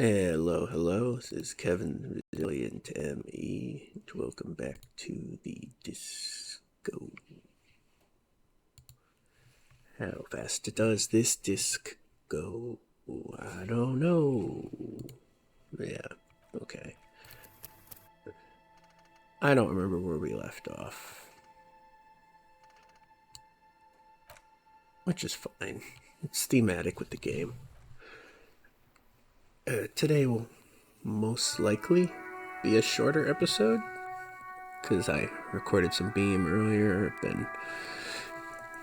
Hello, hello. This is Kevin Resilient ME. Welcome back to the disco. How fast does this disc go? I don't know. Yeah, okay. I don't remember where we left off. Which is fine. It's thematic with the game. Today will most likely be a shorter episode because I recorded some Beam earlier. I've been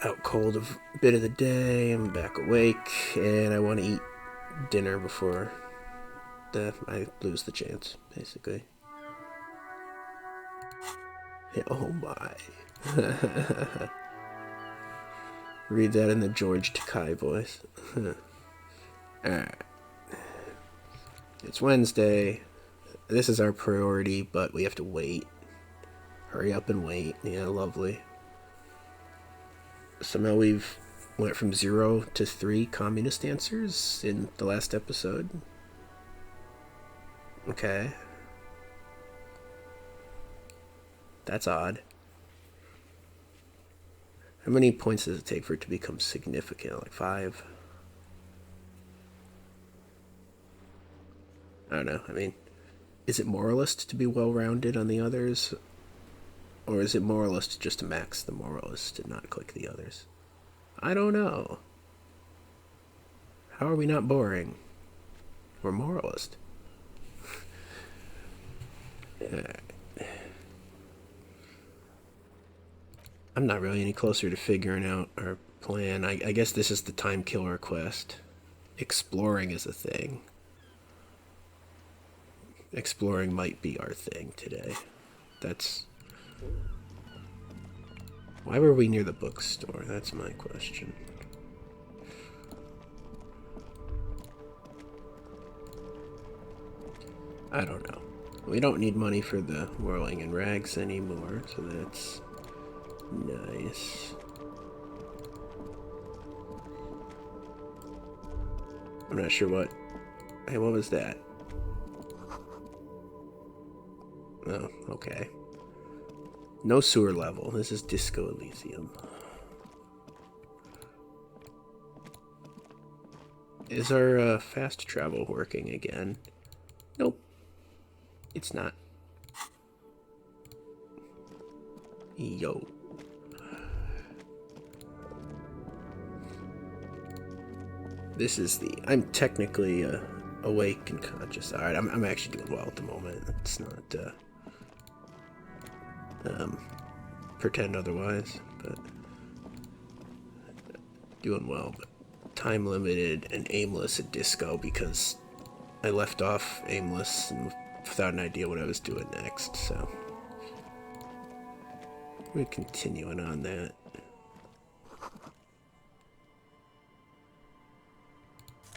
out cold a bit of the day. I'm back awake, and I want to eat dinner before I lose the chance, basically. Oh my. Read that in the George Takei voice. Alright. It's Wednesday. This is our priority, but we have to wait. Hurry up and wait. Yeah, lovely. Somehow we've went from 0 to 3 communist answers in the last episode. Okay. That's odd. How many points does it take for it to become significant? Like 5? I don't know. I mean, is it moralist to be well-rounded on the others? Or is it moralist just to max the moralist and not click the others? I don't know. How are we not boring? We're moralist. I'm not really any closer to figuring out our plan. I guess this is the time killer quest. Exploring is a thing. Exploring might be our thing today. That's... Why were we near the bookstore? That's my question. I don't know. We don't need money for the whirling in rags anymore, so that's nice. I'm not sure what... Hey, what was that? Oh, okay. No sewer level. This is Disco Elysium. Is our fast travel working again? Nope. It's not. Yo. This is the... I'm technically awake and conscious. Alright, I'm actually doing well at the moment. It's not... pretend otherwise, but doing well. But time limited and aimless at disco because I left off aimless and without an idea what I was doing next, so we're continuing on that.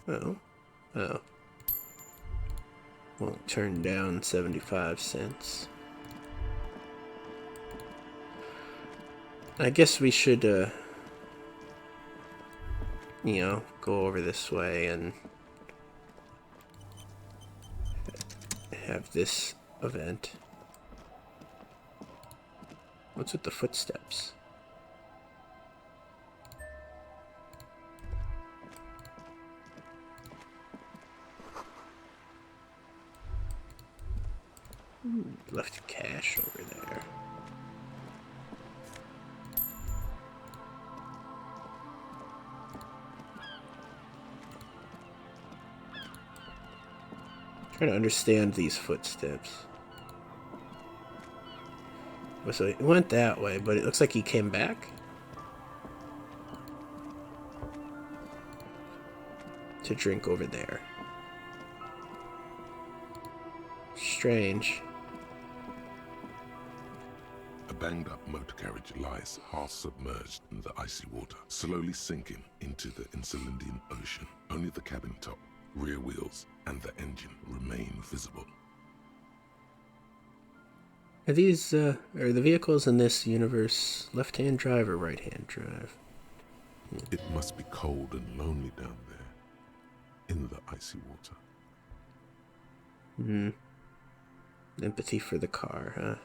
Oh. Won't turn down 75 cents. I guess we should, go over this way and have this event. What's with the footsteps? Left cash over there. Trying to understand these footsteps. So it went that way, but it looks like he came back. To drink over there. Strange. A banged-up motor carriage lies half submerged in the icy water, slowly sinking into the Elysium ocean. Only the cabin top, rear wheels, and the engine remain visible. Are these, are the vehicles in this universe left-hand drive or right-hand drive? It must be cold and lonely down there, in the icy water. Empathy for the car, huh?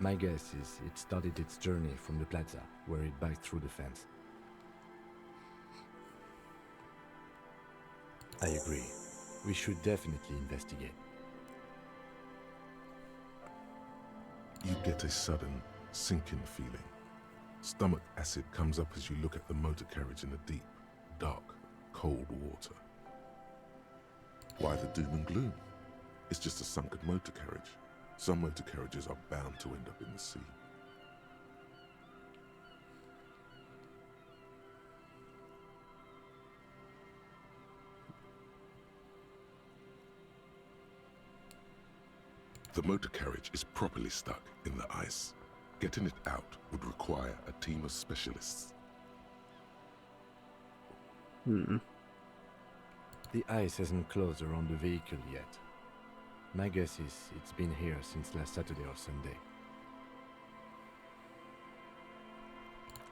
My guess is it started its journey from the plaza, where it backed through the fence. I agree. We should definitely investigate. You get a sudden, sinking feeling. Stomach acid comes up as you look at the motor carriage in the deep, dark, cold water. Why the doom and gloom? It's just a sunken motor carriage. Some motor carriages are bound to end up in the sea. The motor carriage is properly stuck in the ice. Getting it out would require a team of specialists. The ice hasn't closed around the vehicle yet. My guess is it's been here since last Saturday or Sunday.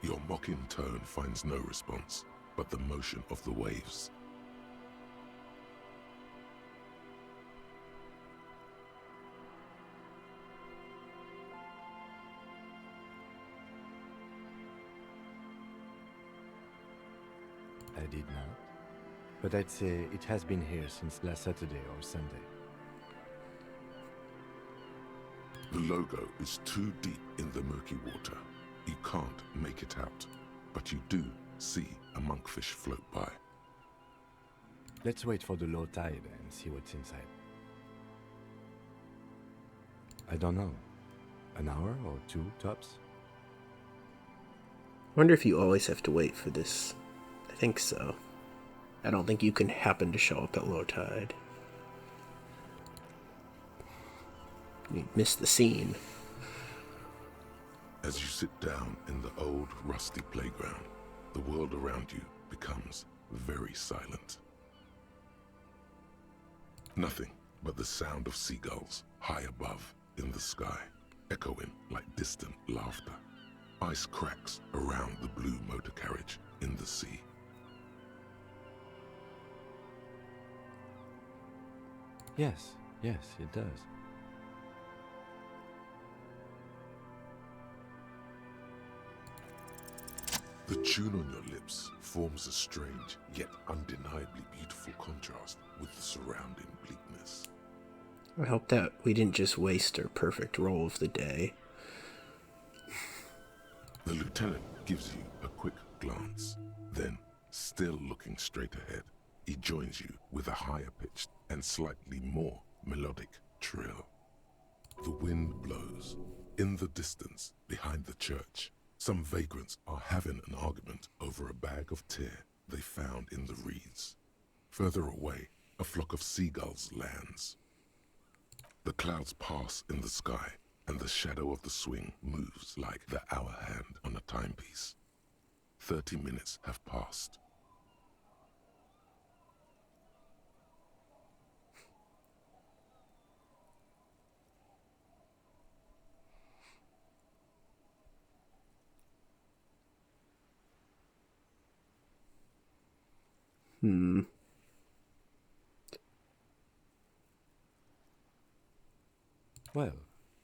Your mocking tone finds no response, but the motion of the waves. I did not. But I'd say it has been here since last Saturday or Sunday. The logo is too deep in the murky water. You can't make it out, but you do see a monkfish float by. Let's wait for the low tide and see what's inside. I don't know. An hour or two, tops? Wonder if you always have to wait for this. I think so. I don't think you can happen to show up at low tide. You miss the scene. As you sit down in the old, rusty playground, the world around you becomes very silent. Nothing but the sound of seagulls high above in the sky, echoing like distant laughter. Ice cracks around the blue motor carriage in the sea. Yes, it does. The tune on your lips forms a strange yet undeniably beautiful contrast with the surrounding bleakness. I hope that we didn't just waste our perfect roll of the day. The lieutenant gives you a quick glance, then, still looking straight ahead, he joins you with a higher pitched and slightly more melodic trill. The wind blows. In the distance, behind the church, some vagrants are having an argument over a bag of tear they found in the reeds. Further away, a flock of seagulls lands. The clouds pass in the sky, and the shadow of the swing moves like the hour hand on a timepiece. 30 minutes have passed. Well,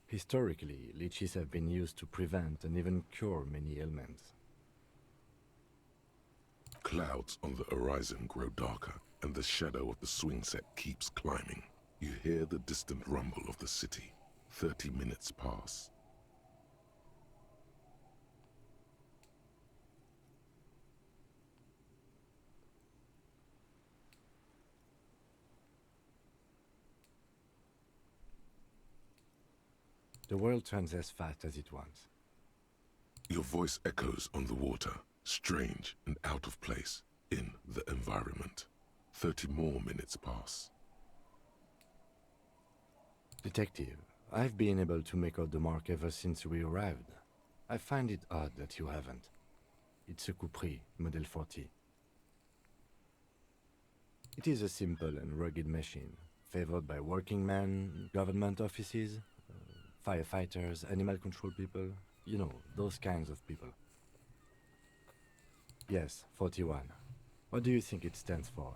historically, leeches have been used to prevent and even cure many ailments. Clouds on the horizon grow darker, and the shadow of the swing set keeps climbing. You hear the distant rumble of the city. 30 minutes pass. The world turns as fast as it wants. Your voice echoes on the water, strange and out of place in the environment. 30 more minutes pass. Detective, I've been able to make out the mark ever since we arrived. I find it odd that you haven't. It's a Coupris, Model 40. It is a simple and rugged machine, favored by working men, government offices, firefighters, animal control people, you know, those kinds of people. Yes, 41. What do you think it stands for?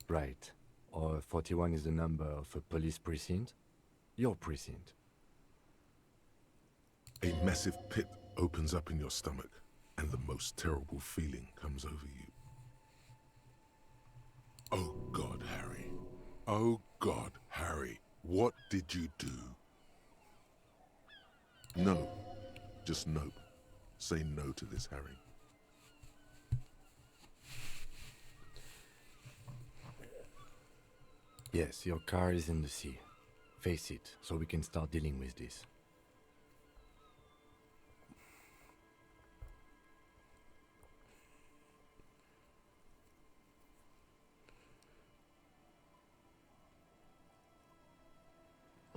Right. Or 41 is the number of a police precinct. Your precinct. A massive pit opens up in your stomach, and the most terrible feeling comes over you. Oh God, Harry. Oh God, Harry. What did you do? No. Just no. Say no to this, Harry. Yes, your car is in the sea. Face it, so we can start dealing with this.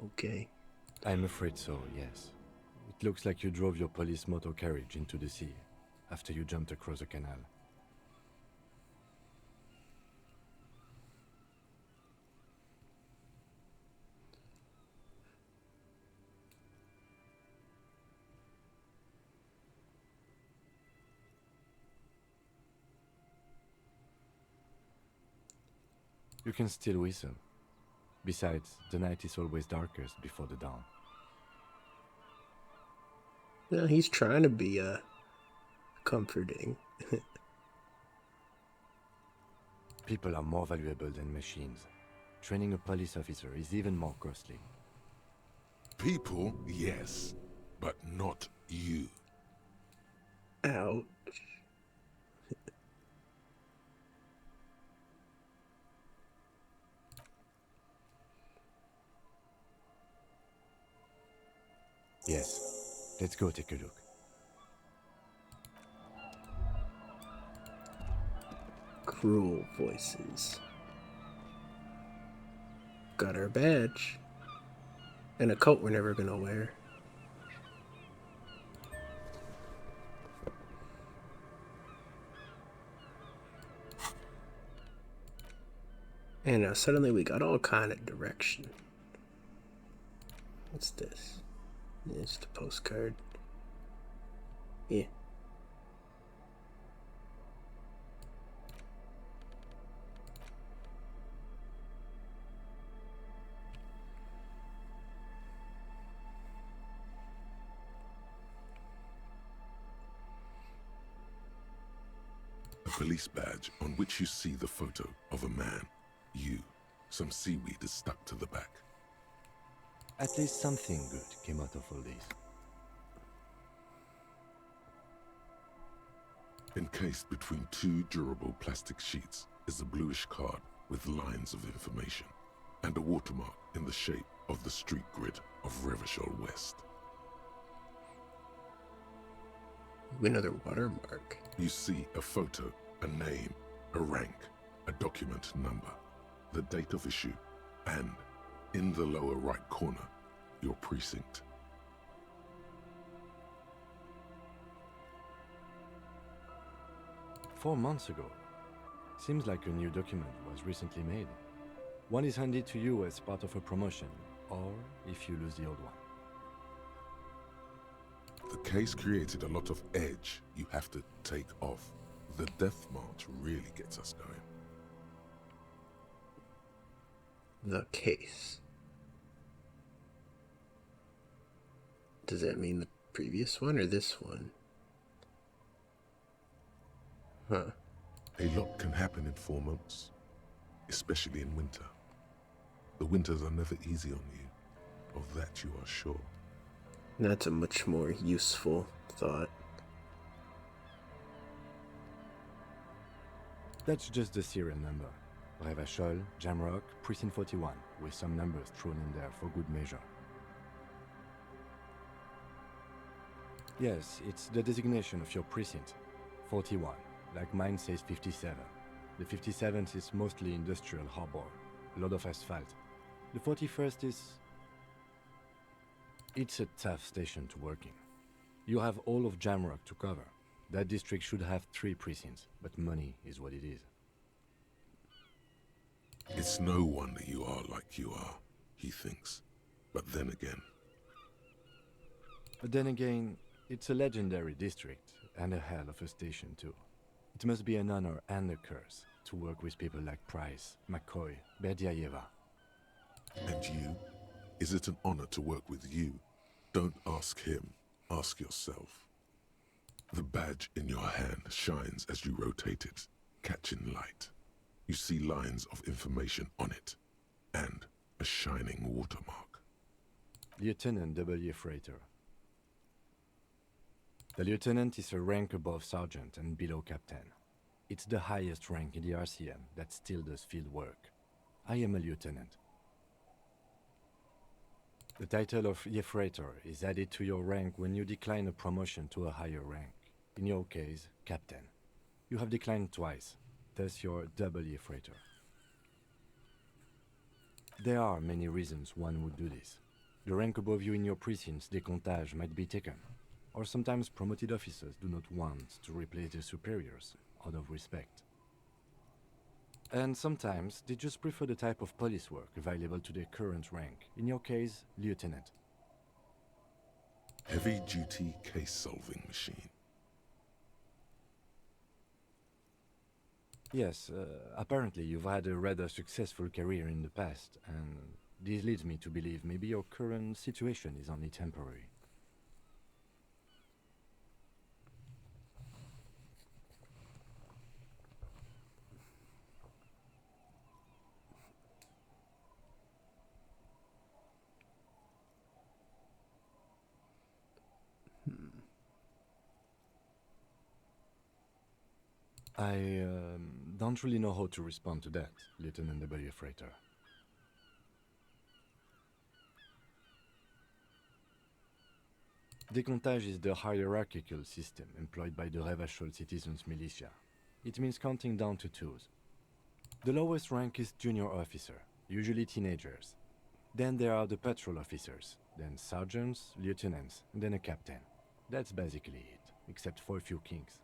Okay. I'm afraid so, yes. It looks like you drove your police motor carriage into the sea after you jumped across the canal. You can still whistle. Besides, the night is always darkest before the dawn. No, he's trying to be comforting. People are more valuable than machines. Training a police officer is even more costly. People, yes, but not you. Ouch. Yes, let's go take a look. Cruel voices. Got our badge. And a coat we're never gonna wear. And now suddenly we got all kind of direction. What's this? It's the postcard. Yeah. A police badge on which you see the photo of a man. You. Some seaweed is stuck to the back. At least something good came out of all this. Encased between two durable plastic sheets is a bluish card with lines of information and a watermark in the shape of the street grid of Revachol West. Another watermark. You see a photo, a name, a rank, a document number, the date of issue, and, in the lower right corner, your precinct. "4 months ago. Seems like a new document was recently made. One is handed to you as part of a promotion, or if you lose the old one. The case created a lot of edge you have to take off. The death march really gets us going. The case. Does that mean the previous one or this one? Huh. A lot can happen in 4 months, especially in winter. The winters are never easy on you, of that you are sure. That's a much more useful thought. That's just the serial number. Revachol, Jamrock, Precinct 41, with some numbers thrown in there for good measure. Yes, it's the designation of your precinct. 41, like mine says 57. The 57th is mostly industrial harbor, a lot of asphalt. The 41st is... It's a tough station to work in. You have all of Jamrock to cover. That district should have 3 precincts, but money is what it is. It's no wonder you are like you are, he thinks. But then again, It's a legendary district, and a hell of a station too. It must be an honor and a curse to work with people like Price, McCoy, Berdiaeva. And you? Is it an honor to work with you? Don't ask him, ask yourself. The badge in your hand shines as you rotate it, catching light. You see lines of information on it, and a shining watermark. Lieutenant W. Freighter. The lieutenant is a rank above sergeant and below captain. It's the highest rank in the RCM that still does field work. I am a lieutenant. The title of Freighter is added to your rank when you decline a promotion to a higher rank. In your case, captain. You have declined twice, thus you're double Freighter. There are many reasons one would do this. The rank above you in your precinct's decontage might be taken, or sometimes promoted officers do not want to replace their superiors out of respect. And sometimes they just prefer the type of police work available to their current rank, in your case, lieutenant. Heavy-duty case-solving machine. Yes, apparently you've had a rather successful career in the past, and this leads me to believe maybe your current situation is only temporary. I don't really know how to respond to that, Lieutenant W. Freighter. Decontage is the hierarchical system employed by the Revachol Citizens Militia. It means counting down to twos. The lowest rank is junior officer, usually teenagers. Then there are the patrol officers, then sergeants, lieutenants, and then a captain. That's basically it, except for a few kings.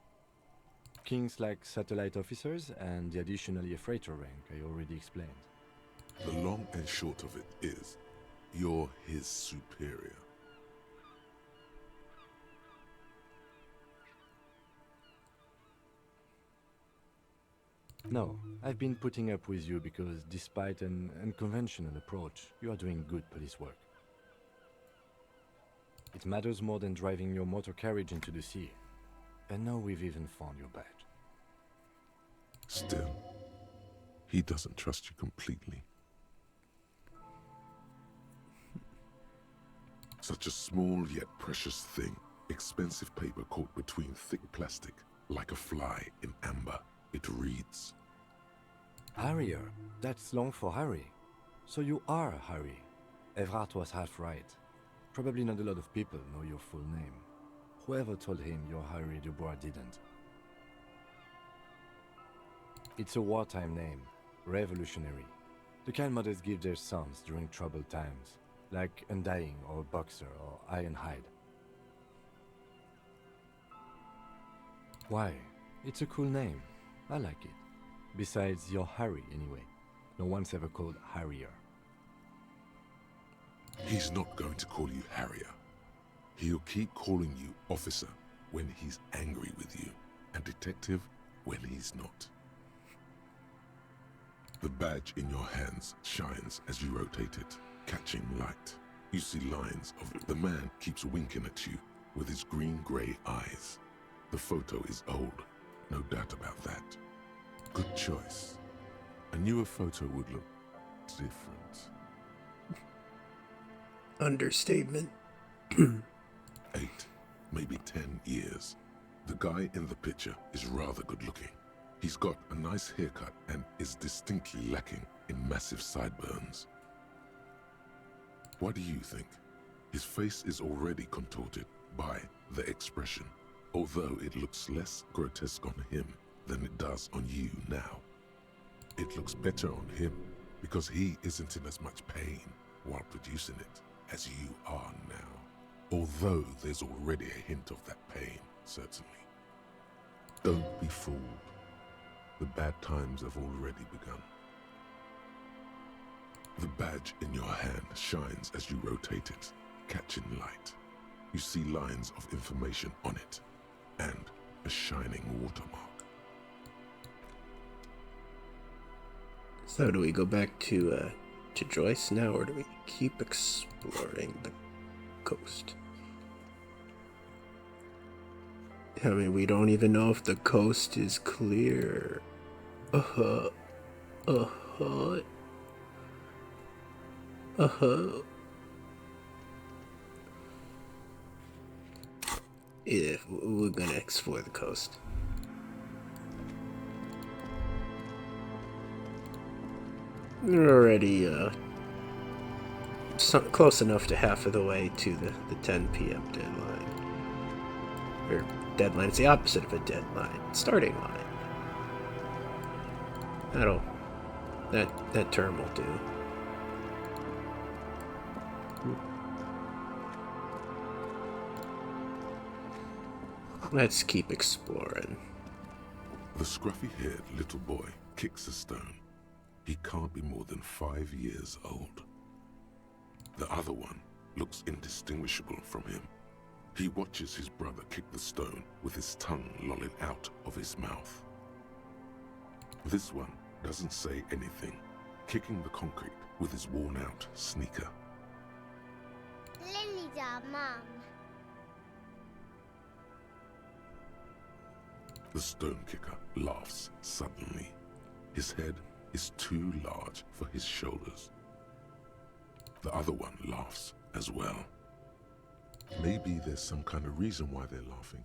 Kings like satellite officers and the additionally a freighter rank I already explained. The long and short of it is, you're his superior. No, I've been putting up with you because despite an unconventional approach, you are doing good police work. It matters more than driving your motor carriage into the sea. And now we've even found your badge. Still, he doesn't trust you completely. Such a small yet precious thing, expensive paper caught between thick plastic, like a fly in amber. It reads, Harrier. That's long for Harry. So you are Harry. Evrard was half right. Probably not a lot of people know your full name. Whoever told him you're Harry Dubois didn't. It's a wartime name, revolutionary. The kind mothers give their sons during troubled times, like Undying or Boxer or Ironhide. Why? It's a cool name. I like it. Besides, you're Harry anyway. No one's ever called Harrier. he's not going to call you Harrier. He'll keep calling you officer when he's angry with you, and detective when he's not. The badge in your hands shines as you rotate it, catching light. You see lines of it. The man keeps winking at you with his green-gray eyes. The photo is old, no doubt about that. Good choice. A newer photo would look different. Understatement. 8, maybe 10 years. The guy in the picture is rather good looking. He's got a nice haircut and is distinctly lacking in massive sideburns. What do you think? His face is already contorted by the expression, although it looks less grotesque on him than it does on you now. It looks better on him because he isn't in as much pain while producing it as you are now. Although there's already a hint of that pain, certainly. Don't be fooled. The bad times have already begun. The badge in your hand shines as you rotate it, catching light. You see lines of information on it, and a shining watermark. So do we go back to Joyce now, or do we keep exploring the coast? I mean, we don't even know if the coast is clear. Uh-huh. Uh-huh. Uh-huh. Yeah, we're gonna explore the coast. We're already, close enough to half of the way to the 10 p.m. deadline. Or deadline, it's the opposite of a deadline. Starting line. That term will do. Let's keep exploring. The scruffy-haired little boy kicks a stone. He can't be more than 5 years old. The other one looks indistinguishable from him. He watches his brother kick the stone with his tongue lolling out of his mouth. This one doesn't say anything, kicking the concrete with his worn-out sneaker. Lily's our mum. The stone kicker laughs suddenly. His head is too large for his shoulders. The other one laughs as well. Maybe there's some kind of reason why they're laughing.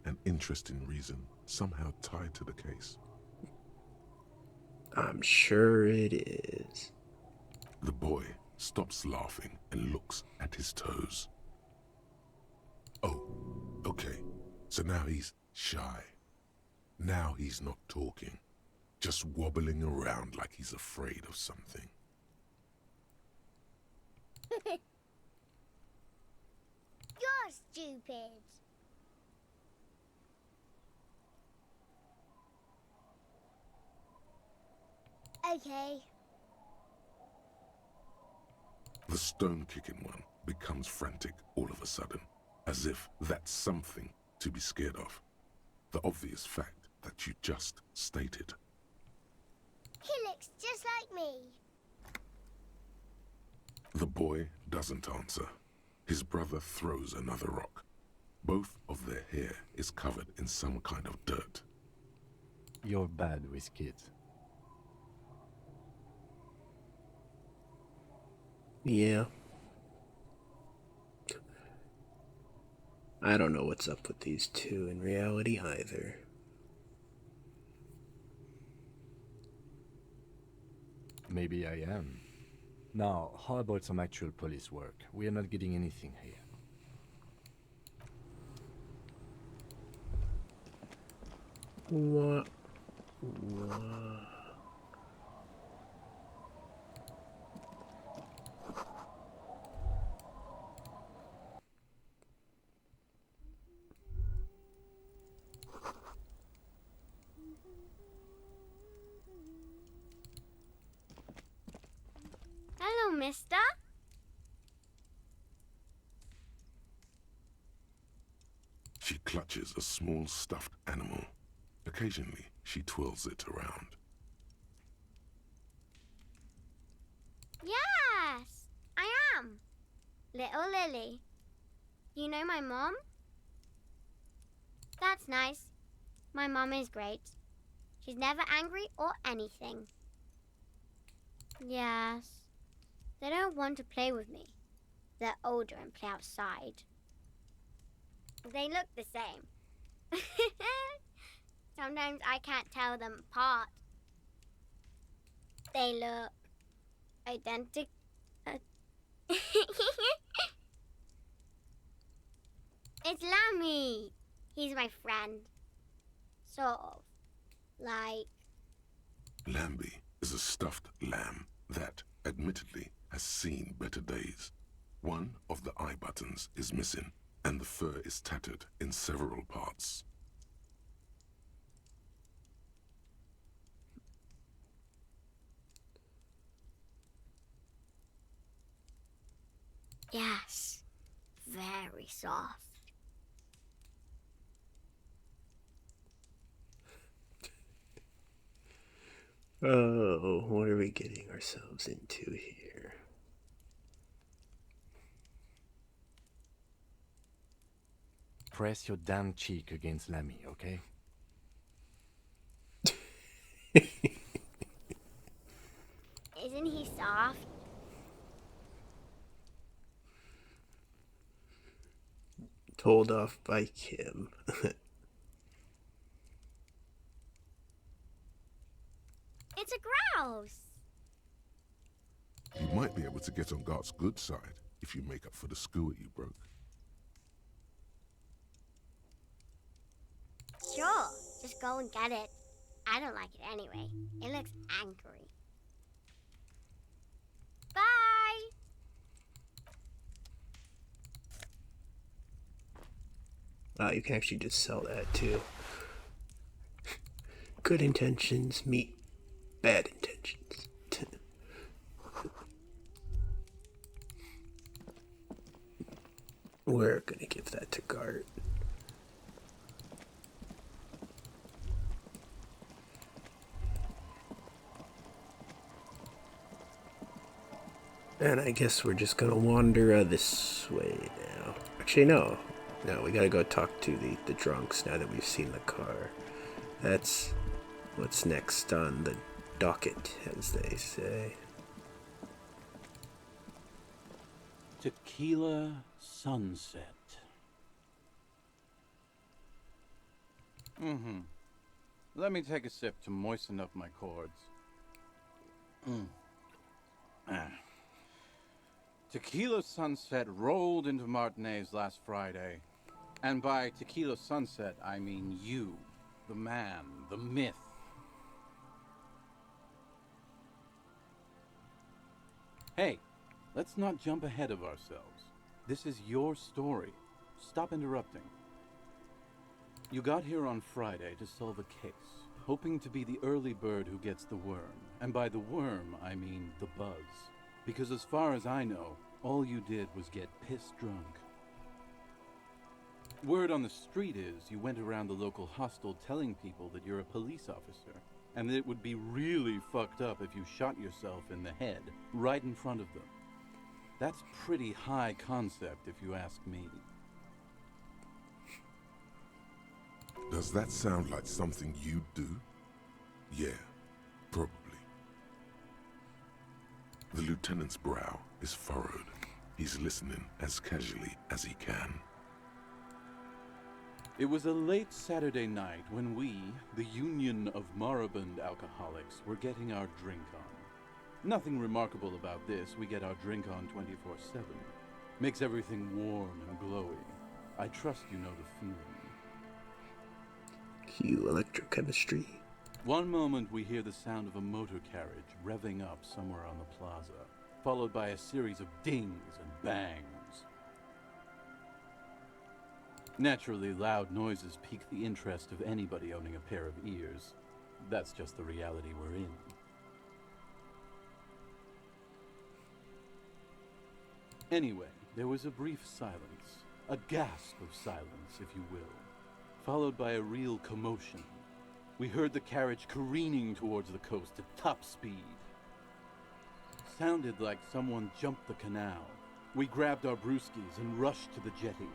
An interesting reason, somehow tied to the case. I'm sure it is. The boy stops laughing and looks at his toes. Oh, okay. So now he's shy. Now he's not talking, just wobbling around like he's afraid of something. You're stupid. Okay. The stone-kicking one becomes frantic all of a sudden, as if that's something to be scared of. The obvious fact that you just stated. He looks just like me. The boy doesn't answer. His brother throws another rock. Both of their hair is covered in some kind of dirt. You're bad with kids. Yeah. I don't know what's up with these two in reality either. Maybe I am. Now, how about some actual police work? We are not getting anything here. What? Hello, mister. She clutches a small stuffed animal. Occasionally, she twirls it around. Yes, I am. Little Lily. You know my mom? That's nice. My mom is great. She's never angry or anything. Yes. They don't want to play with me. They're older and play outside. They look the same. Sometimes I can't tell them apart. They look identical. It's Lammy. He's my friend. Sort of. Like... Lambie is a stuffed lamb that, admittedly, has seen better days. One of the eye buttons is missing, and the fur is tattered in several parts. Yes. Very soft. Oh, what are we getting ourselves into here? Press your damn cheek against Lammy, okay? Isn't he soft? Told off by Kim. It's a grouse. You might be able to get on Gart's good side if you make up for the skewer you broke. Sure, just go and get it. I don't like it anyway. It looks angry. Bye! You can actually just sell that too. Good intentions meet bad intentions. We're gonna give that to Gart. And I guess we're just gonna wander this way now. Actually, no. No, we gotta go talk to the drunks now that we've seen the car. That's what's next on the docket, as they say. Tequila Sunset. Let me take a sip to moisten up my cords. Tequila Sunset rolled into Martinez last Friday. And by Tequila Sunset, I mean you, the man, the myth. Hey, let's not jump ahead of ourselves. This is your story. Stop interrupting. You got here on Friday to solve a case, hoping to be the early bird who gets the worm. And by the worm, I mean the buzz. Because as far as I know, all you did was get piss drunk. Word on the street is you went around the local hostel telling people that you're a police officer, and that it would be really fucked up if you shot yourself in the head right in front of them. That's pretty high concept if you ask me. Does that sound like something you'd do? Yeah, probably. The lieutenant's brow is furrowed. He's listening as casually as he can. It was a late Saturday night when we, the Union of Moribund Alcoholics, were getting our drink on. Nothing remarkable about this. We get our drink on 24/7. Makes everything warm and glowy. I trust you know the feeling. Cue electrochemistry. One moment we hear the sound of a motor carriage revving up somewhere on the plaza, followed by a series of dings and bangs. Naturally, loud noises pique the interest of anybody owning a pair of ears. That's just the reality we're in. Anyway, there was a brief silence, a gasp of silence, if you will, followed by a real commotion. We heard the carriage careening towards the coast at top speed. Sounded like someone jumped the canal. We grabbed our brewskis and rushed to the jetty.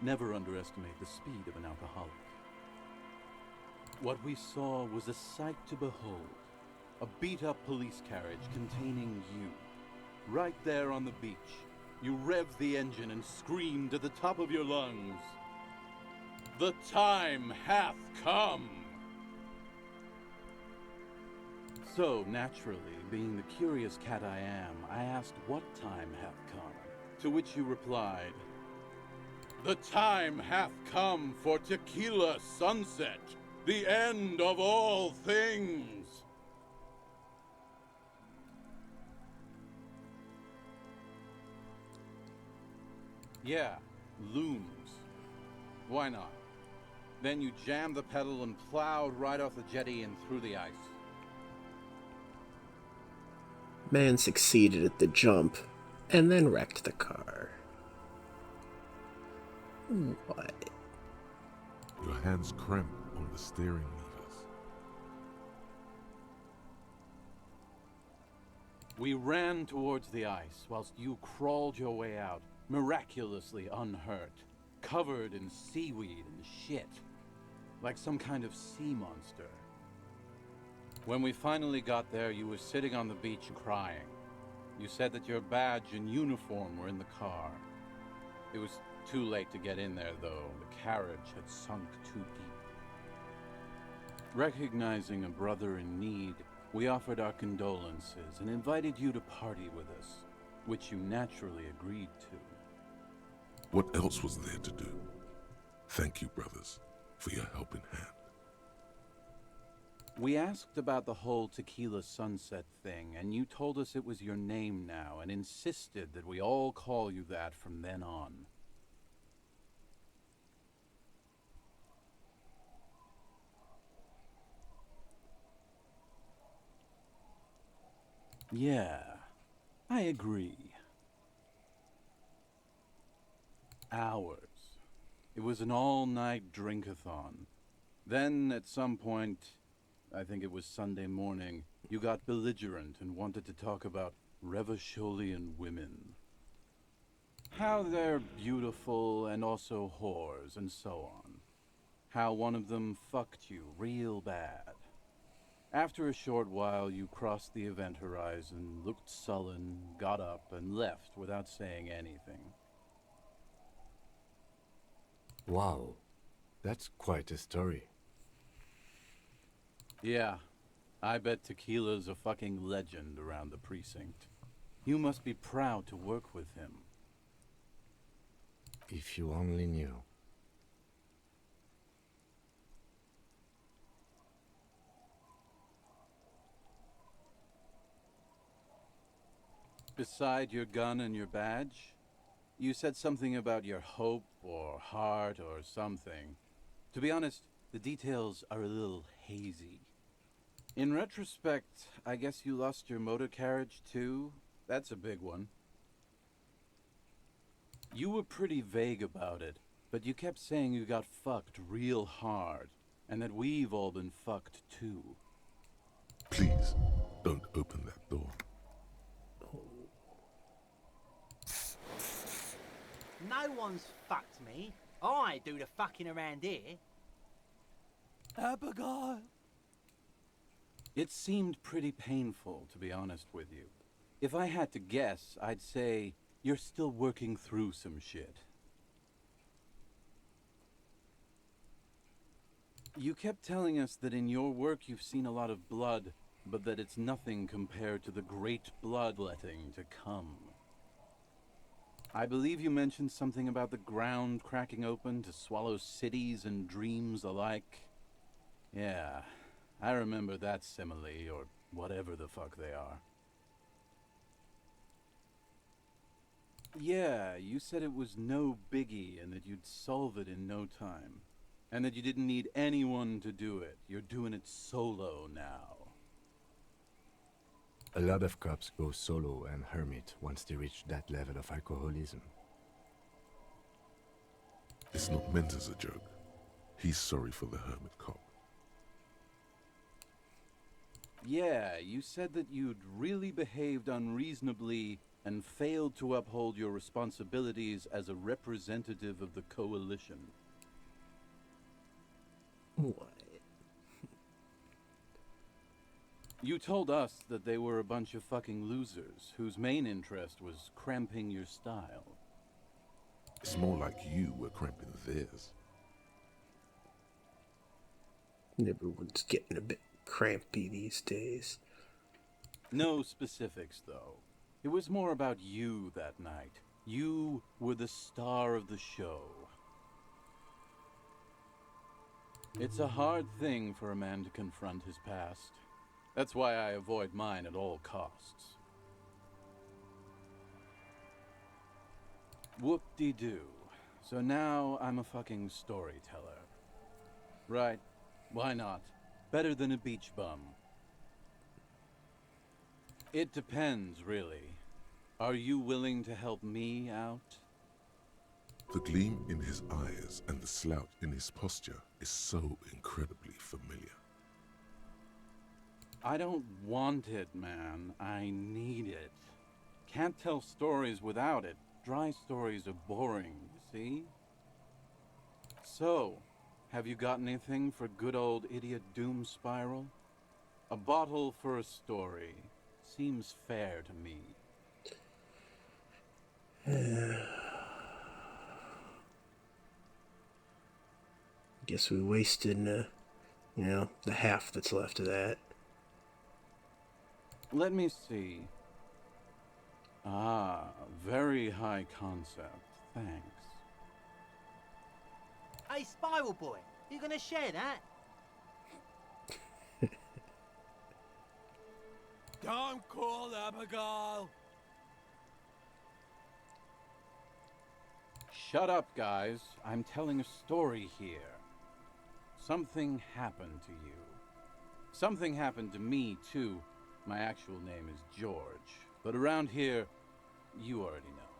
Never underestimate the speed of an alcoholic. What we saw was a sight to behold. A beat-up police carriage containing you. Right there on the beach, you revved the engine and screamed at the top of your lungs, "The time hath come!" So, naturally, being the curious cat I am, I asked what time hath come, to which you replied, "The time hath come for Tequila Sunset, the end of all things." Yeah, looms. Why not? Then you jammed the pedal and plowed right off the jetty and through the ice. Man succeeded at the jump, and then wrecked the car. What? Your hands cramp on the steering levers. We ran towards the ice whilst you crawled your way out, miraculously unhurt, covered in seaweed and shit, like some kind of sea monster. When we finally got there, you were sitting on the beach crying. You said that your badge and uniform were in the car. It was too late to get in there, though. The carriage had sunk too deep. Recognizing a brother in need, we offered our condolences and invited you to party with us, which you naturally agreed to. What else was there to do? Thank you, brothers, for your helping hand. We asked about the whole Tequila Sunset thing, and you told us it was your name now, and insisted that we all call you that from then on. Yeah, I agree. Hours. It was an all-night drink-a-thon. Then, at some point, I think it was Sunday morning, you got belligerent and wanted to talk about Revacholian women. How they're beautiful and also whores and so on. How one of them fucked you real bad. After a short while, you crossed the event horizon, looked sullen, got up, and left without saying anything. Wow, that's quite a story. Yeah, I bet Tequila's a fucking legend around the precinct. You must be proud to work with him. If you only knew. Beside your gun and your badge, you said something about your hope or heart or something. To be honest, the details are a little hazy. In retrospect, I guess you lost your motor carriage too? That's a big one. You were pretty vague about it, but you kept saying you got fucked real hard, and that we've all been fucked too. Please, don't open that door. No one's fucked me. I do the fucking around here. Abigail! It seemed pretty painful, to be honest with you. If I had to guess, I'd say you're still working through some shit. You kept telling us that in your work you've seen a lot of blood, but that it's nothing compared to the great bloodletting to come. I believe you mentioned something about the ground cracking open to swallow cities and dreams alike. Yeah, I remember that simile, or whatever the fuck they are. Yeah, you said it was no biggie and that you'd solve it in no time. And that you didn't need anyone to do it. You're doing it solo now. A lot of cops go solo and hermit once they reach that level of alcoholism. It's not meant as a joke. He's sorry for the hermit cop. Yeah, you said that you'd really behaved unreasonably and failed to uphold your responsibilities as a representative of the coalition. What? You told us that they were a bunch of fucking losers whose main interest was cramping your style. It's more like you were cramping theirs. Everyone's getting a bit crampy these days. No specifics, though. It was more about you that night. You were the star of the show. It's a hard thing for a man to confront his past. That's why I avoid mine at all costs. Whoop-de-doo. So now I'm a fucking storyteller. Right, why not? Better than a beach bum. It depends, really. Are you willing to help me out? The gleam in his eyes and the slouch in his posture is so incredibly familiar. I don't want it, man. I need it. Can't tell stories without it. Dry stories are boring, you see? So, have you got anything for good old Idiot Doom Spiral? A bottle for a story. Seems fair to me. Guess we wasted, the half that's left of that. Let me see. Ah, very high concept. Thanks. Hey, Spiral Boy, you gonna share that? Don't call Abigail. Shut up, guys. I'm telling a story here. Something happened to you. Something happened to me, too. My actual name is George, but around here, you already know.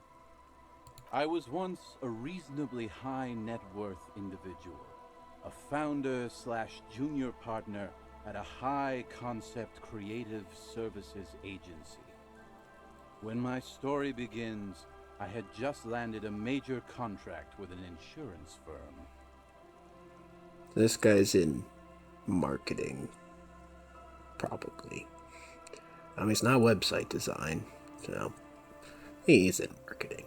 I was once a reasonably high net worth individual, a founder/junior partner at a high concept creative services agency. When my story begins, I had just landed a major contract with an insurance firm. This guy's in marketing, probably. I mean, it's not website design, so he's in marketing.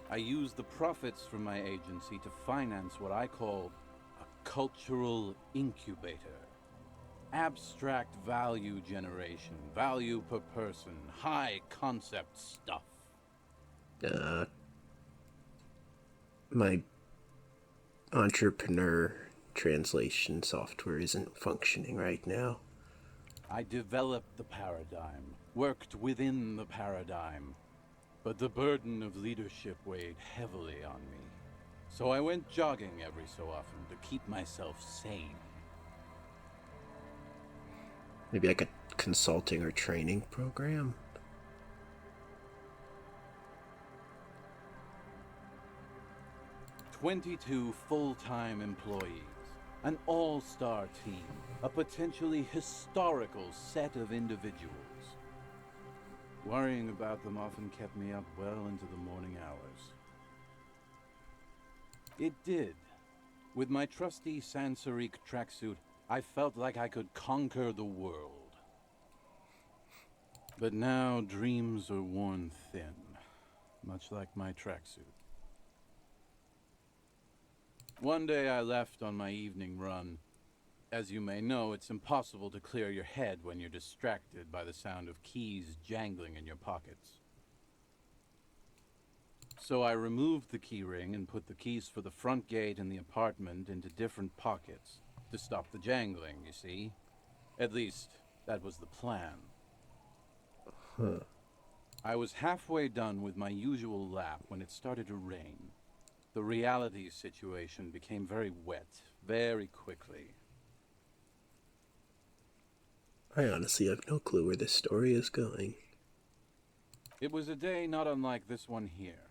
I use the profits from my agency to finance what I call a cultural incubator. Abstract value generation, value per person, high concept stuff. My entrepreneur translation software isn't functioning right now. I developed the paradigm, worked within the paradigm, but the burden of leadership weighed heavily on me. So I went jogging every so often to keep myself sane. Maybe like a consulting or training program? 22 full-time employees, an all-star team, a potentially historical set of individuals. Worrying about them often kept me up well into the morning hours. It did. With my trusty Sansariq tracksuit, I felt like I could conquer the world. But now dreams are worn thin, much like my tracksuit. One day I left on my evening run. As you may know, it's impossible to clear your head when you're distracted by the sound of keys jangling in your pockets. So I removed the key ring and put the keys for the front gate and the apartment into different pockets to stop the jangling, you see? At least, that was the plan. I was halfway done with my usual lap when it started to rain. The reality situation became very wet, very quickly. I honestly have no clue where this story is going. It was a day not unlike this one here.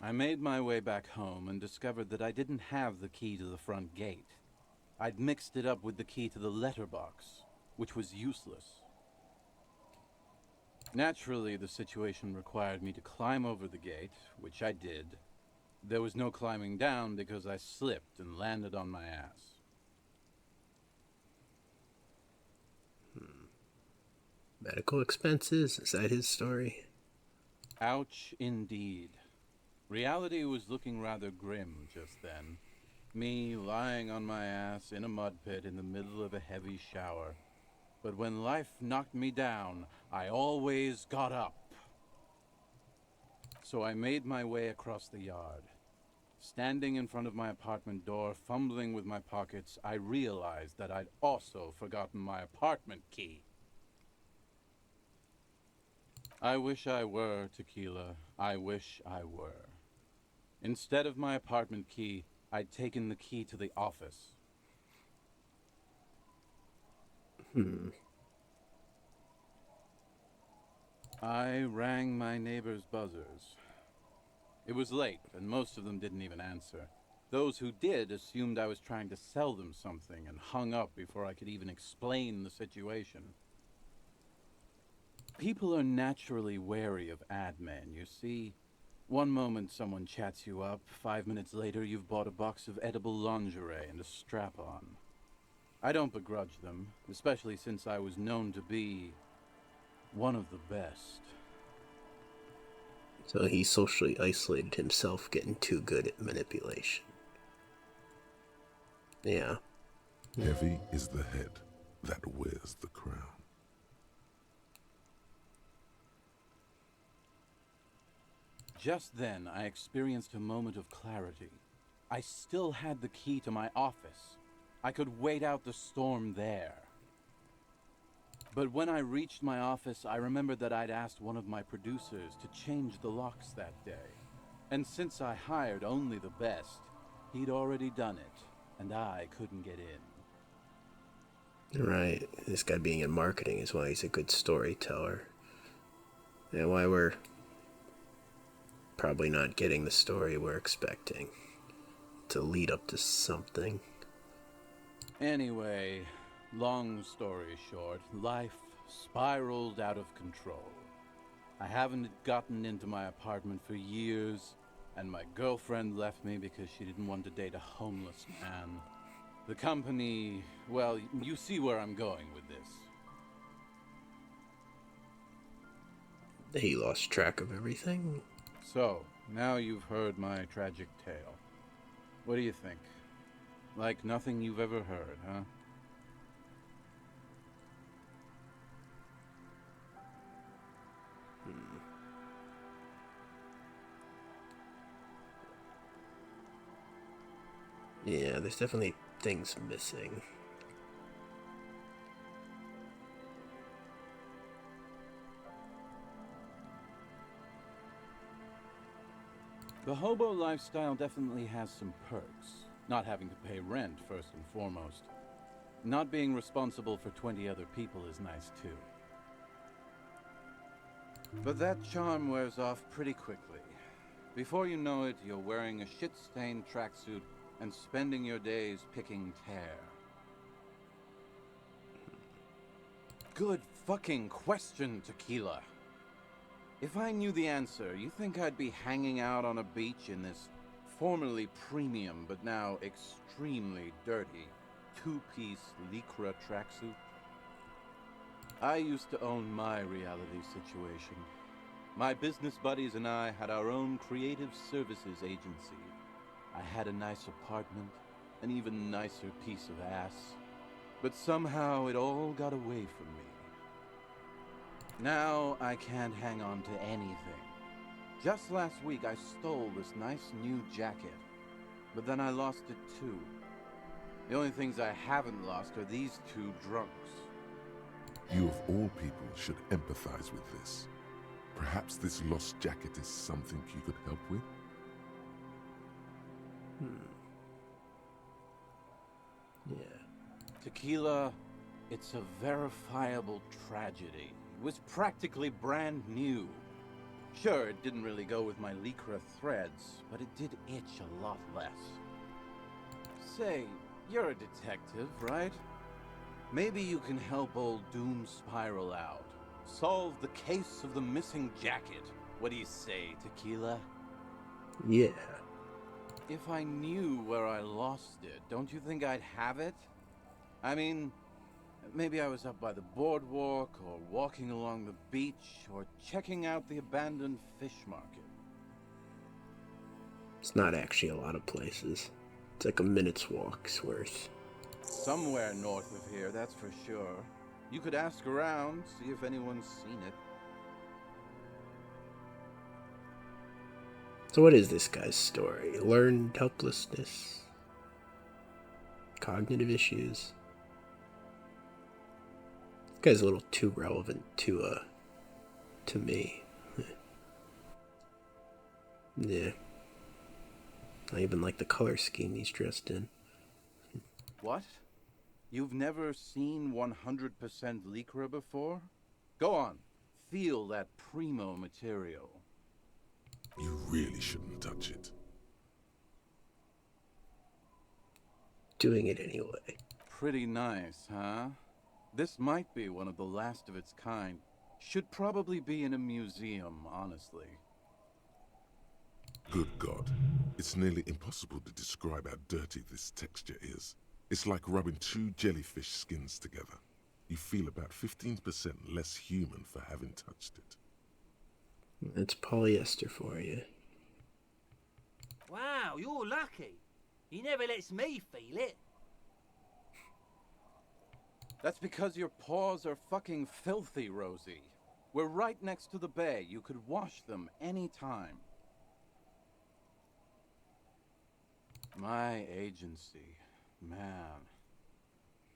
I made my way back home and discovered that I didn't have the key to the front gate. I'd mixed it up with the key to the letterbox, which was useless. Naturally, the situation required me to climb over the gate, which I did. There was no climbing down because I slipped and landed on my ass. Medical expenses? Is that his story? Ouch, indeed. Reality was looking rather grim just then. Me lying on my ass in a mud pit in the middle of a heavy shower. But when life knocked me down, I always got up. So I made my way across the yard. Standing in front of my apartment door, fumbling with my pockets, I realized that I'd also forgotten my apartment key. I wish I were, Tequila. I wish I were. Instead of my apartment key, I'd taken the key to the office. I rang my neighbor's buzzers. It was late, and most of them didn't even answer. Those who did assumed I was trying to sell them something and hung up before I could even explain the situation. People are naturally wary of ad men, you see. One moment someone chats you up, 5 minutes later you've bought a box of edible lingerie and a strap-on. I don't begrudge them, especially since I was known to be one of the best. So he socially isolated himself, getting too good at manipulation. Yeah. Heavy is the head that wears the crown. Just then, I experienced a moment of clarity. I still had the key to my office. I could wait out the storm there. But when I reached my office, I remembered that I'd asked one of my producers to change the locks that day. And since I hired only the best, he'd already done it, and I couldn't get in. Right. This guy being in marketing is why he's a good storyteller. And why we're probably not getting the story we're expecting to lead up to something. Anyway, long story short, life spiraled out of control. I haven't gotten into my apartment for years, and my girlfriend left me because she didn't want to date a homeless man. The company, well, you see where I'm going with this. He lost track of everything. So, now you've heard my tragic tale. What do you think? Like nothing you've ever heard, huh? Yeah, there's definitely things missing. The hobo lifestyle definitely has some perks. Not having to pay rent, first and foremost. Not being responsible for 20 other people is nice, too. But that charm wears off pretty quickly. Before you know it, you're wearing a shit-stained tracksuit and spending your days picking tear. Good fucking question, Tequila. If I knew the answer, you think I'd be hanging out on a beach in this formerly premium but now extremely dirty two-piece lycra tracksuit? I used to own my reality situation. My business buddies and I had our own creative services agency. I had a nice apartment, an even nicer piece of ass. But somehow it all got away from me. Now I can't hang on to anything. Just last week I stole this nice new jacket, but then I lost it too. The only things I haven't lost are these two drunks. You of all people should empathize with this. Perhaps this lost jacket is something you could help with? Yeah. Tequila, it's a verifiable tragedy. It was practically brand new. Sure, it didn't really go with my lycra threads, but it did itch a lot less. Say, you're a detective, right? Maybe you can help old Doom Spiral out. Solve the case of the missing jacket. What do you say, Tequila? Yeah. If I knew where I lost it, don't you think I'd have it? I mean, maybe I was up by the boardwalk, or walking along the beach, or checking out the abandoned fish market. It's not actually a lot of places. It's like a minute's walk's worth. Somewhere north of here, that's for sure. You could ask around, see if anyone's seen it. So what is this guy's story? Learned helplessness? Cognitive issues? This guy's a little too relevant to me. Yeah. I even like the color scheme he's dressed in. What? You've never seen 100% lycra before? Go on, feel that primo material. You really shouldn't touch it. doing it anyway. Pretty nice, huh? This might be one of the last of its kind. Should probably be in a museum, honestly. Good God. It's nearly impossible to describe how dirty this texture is. It's like rubbing two jellyfish skins together. You feel about 15% less human for having touched it. It's polyester for you. Wow, you're lucky. He never lets me feel it. That's because your paws are fucking filthy, Rosie. We're right next to the bay. You could wash them anytime. My agency, man.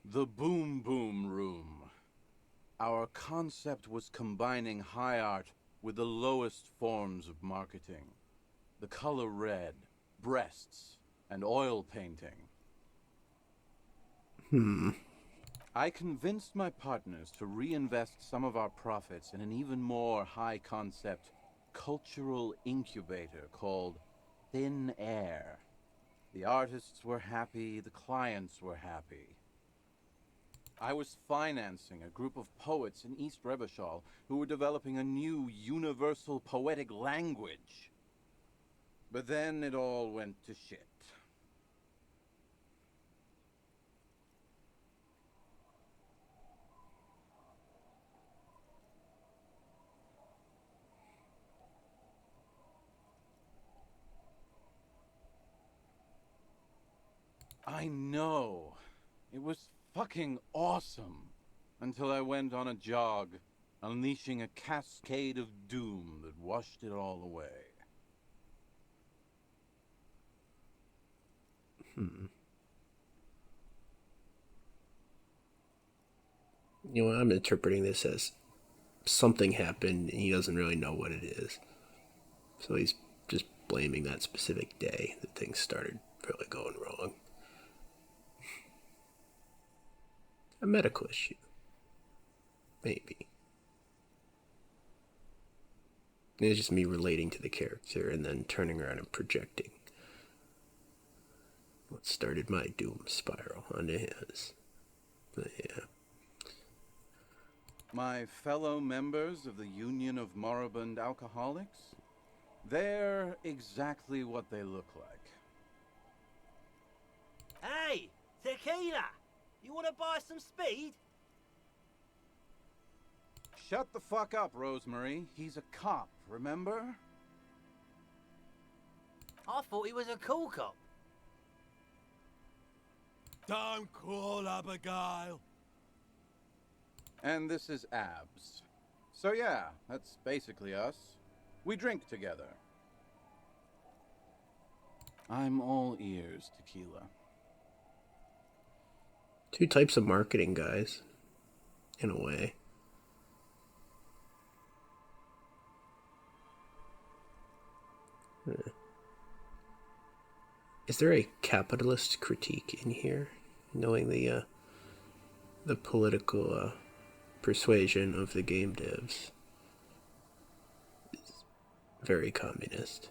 The Boom Boom Room. Our concept was combining high art with the lowest forms of marketing. The color red, breasts, and oil painting. I convinced my partners to reinvest some of our profits in an even more high-concept cultural incubator called Thin Air. The artists were happy, the clients were happy. I was financing a group of poets in East Revachol who were developing a new universal poetic language. But then it all went to shit. I know. It was fucking awesome. Until I went on a jog, unleashing a cascade of doom that washed it all away. You know, I'm interpreting this as something happened and he doesn't really know what it is. So he's just blaming that specific day that things started really going wrong. A medical issue. Maybe. It's just me relating to the character and then turning around and projecting what started my doom spiral onto his. But yeah. My fellow members of the Union of Moribund Alcoholics, they're exactly what they look like. Hey, tequila! You want to buy some speed? Shut the fuck up, Rosemary. He's a cop, remember? I thought he was a cool cop. Don't call Abigail. And this is Abs. So yeah, that's basically us. We drink together. I'm all ears, tequila. Two types of marketing, guys. In a way. Is there a capitalist critique in here? Knowing the political persuasion of the game devs. It's very communist.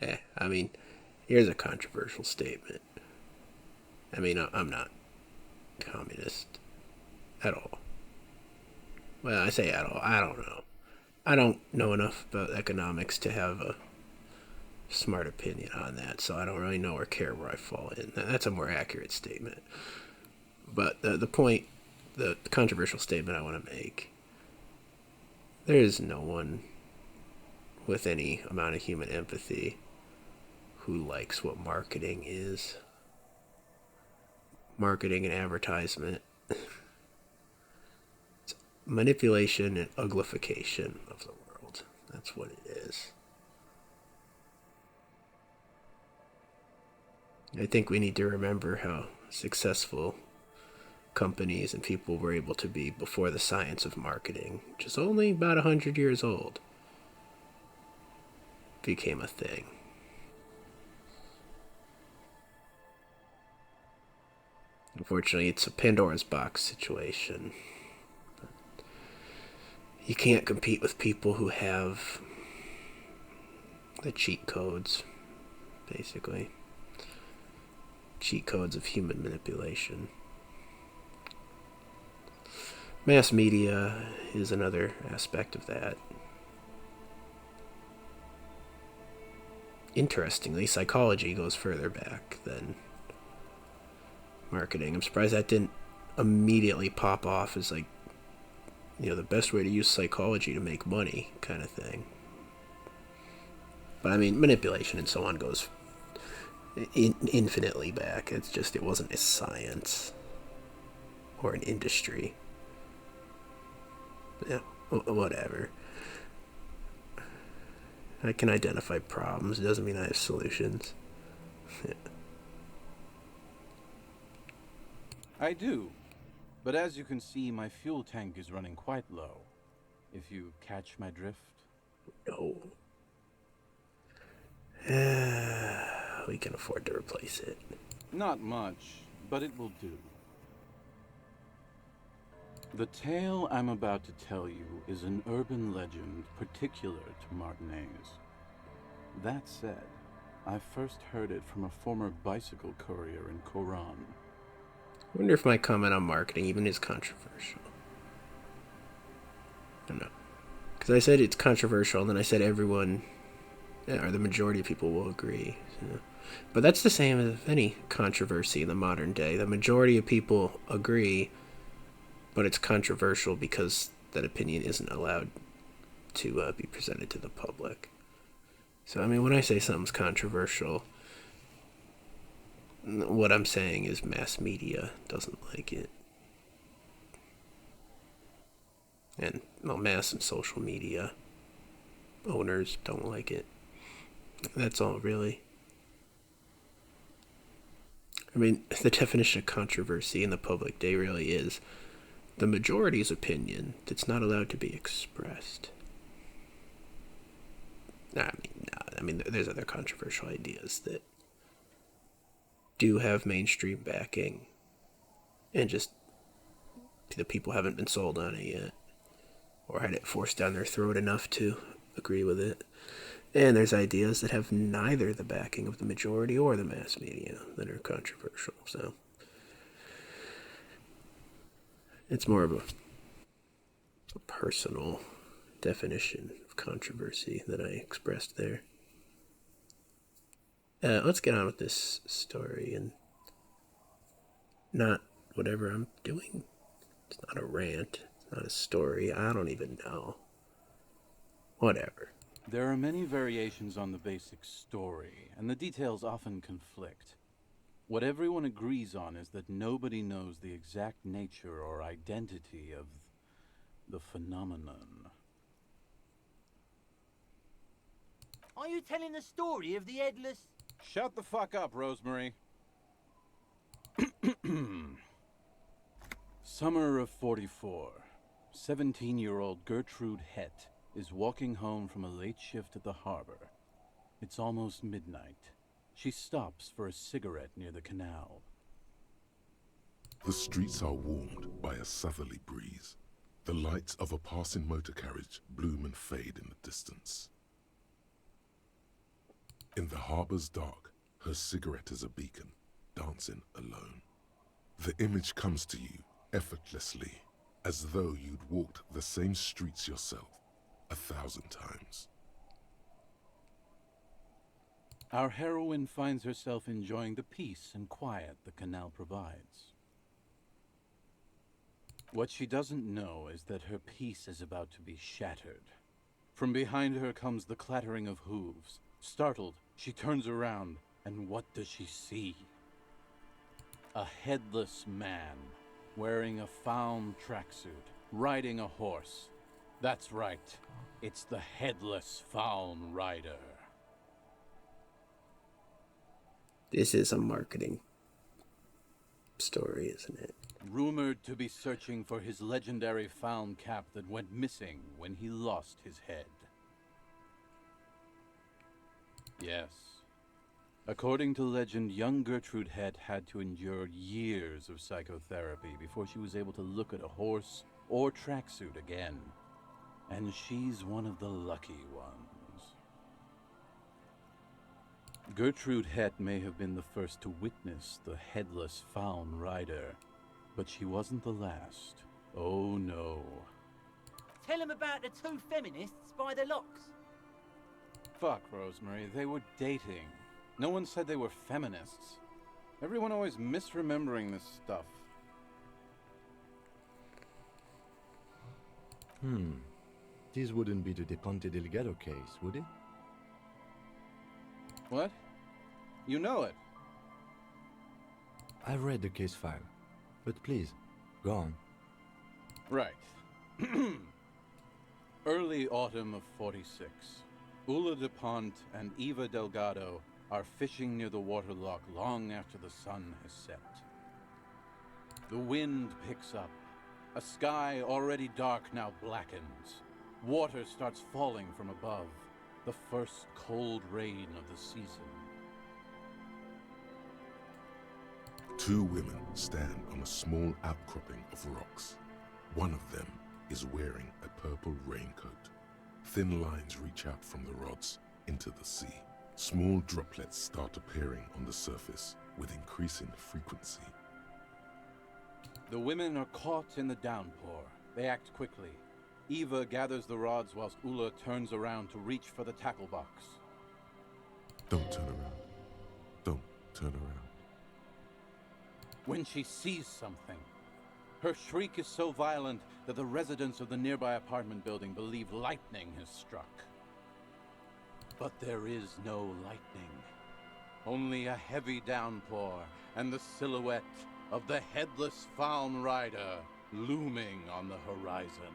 I mean, here's a controversial statement. I mean, I'm not communist at all. Well, I say at all. I don't know. I don't know enough about economics to have a smart opinion on that, so I don't really know or care where I fall in. That's a more accurate statement. But the point, the controversial statement I want to make, there is no one with any amount of human empathy who likes what marketing is. Marketing and advertisement. It's manipulation and uglification of the world. That's what it is. I think we need to remember how successful companies and people were able to be before the science of marketing, which is only about 100 years old, became a thing. Unfortunately, it's a Pandora's box situation. You can't compete with people who have the cheat codes basically. Cheat codes of human manipulation. Mass media is another aspect of that. Interestingly, psychology goes further back than marketing. I'm surprised that didn't immediately pop off as like, the best way to use psychology to make money kind of thing. But I mean, manipulation and so on goes infinitely back. It's just it wasn't a science or an industry. Yeah, whatever. I can identify problems. It doesn't mean I have solutions. Yeah. I do. But as you can see, my fuel tank is running quite low. If you catch my drift. No. We can afford to replace it. Not much, but it will do. The tale I'm about to tell you is an urban legend particular to Martinez. That said, I first heard it from a former bicycle courier in Koran. I wonder if my comment on marketing even is controversial. I don't know. Because I said it's controversial, and then I said everyone, or the majority of people will agree. But that's the same as any controversy in the modern day. The majority of people agree, but it's controversial because that opinion isn't allowed to be presented to the public. So, I mean, when I say something's controversial, what I'm saying is mass media doesn't like it. And, mass and social media owners don't like it. That's all, really. I mean, the definition of controversy in the public day really is the majority's opinion that's not allowed to be expressed. I mean, there's other controversial ideas that do have mainstream backing, and just the people haven't been sold on it yet, or had it forced down their throat enough to agree with it. And there's ideas that have neither the backing of the majority or the mass media that are controversial. So it's more of a personal definition of controversy that I expressed there. Let's get on with this story and not whatever I'm doing. It's not a rant. It's not a story. I don't even know. Whatever. There are many variations on the basic story, and the details often conflict. What everyone agrees on is that nobody knows the exact nature or identity of the phenomenon. Are you telling the story of the headless... Shut the fuck up, Rosemary. Summer of 44. 17-year-old Gertrude Hett is walking home from a late shift at the harbor. It's almost midnight. She stops for a cigarette near the canal. The streets are warmed by a southerly breeze. The lights of a passing motor carriage bloom and fade in the distance. In the harbor's dark, her cigarette is a beacon, dancing alone. The image comes to you effortlessly, as though you'd walked the same streets yourself 1,000 times. Our heroine finds herself enjoying the peace and quiet the canal provides. What she doesn't know is that her peace is about to be shattered. From behind her comes the clattering of hooves. Startled, she turns around, and what does she see? A headless man, wearing a fawn tracksuit, riding a horse. That's right, it's the headless fawn rider. This is a marketing story, isn't it? Rumored to be searching for his legendary fawn cap that went missing when he lost his head. Yes. According to legend, young Gertrude Hett had to endure years of psychotherapy before she was able to look at a horse or tracksuit again. And she's one of the lucky ones. Gertrude Het may have been the first to witness the headless Faun Rider, but she wasn't the last. Oh no. Tell him about the two feminists by the locks. Fuck, Rosemary, they were dating. No one said they were feminists. Everyone always misremembering this stuff. This wouldn't be the De Ponte Delgado case, would it? What? You know it? I've read the case file, but please, go on. Right. Early autumn of 46. Ula de Pont and Eva Delgado are fishing near the waterlock long after the sun has set. The wind picks up. A sky already dark now blackens. Water starts falling from above. The first cold rain of the season. Two women stand on a small outcropping of rocks. One of them is wearing a purple raincoat. Thin lines reach out from the rods into the sea. Small droplets start appearing on the surface with increasing frequency. The women are caught in the downpour. They act quickly. Eva gathers the rods whilst Ula turns around to reach for the tackle box. Don't turn around. Don't turn around. When she sees something, her shriek is so violent that the residents of the nearby apartment building believe lightning has struck. But there is no lightning. Only a heavy downpour and the silhouette of the headless Faun Rider looming on the horizon.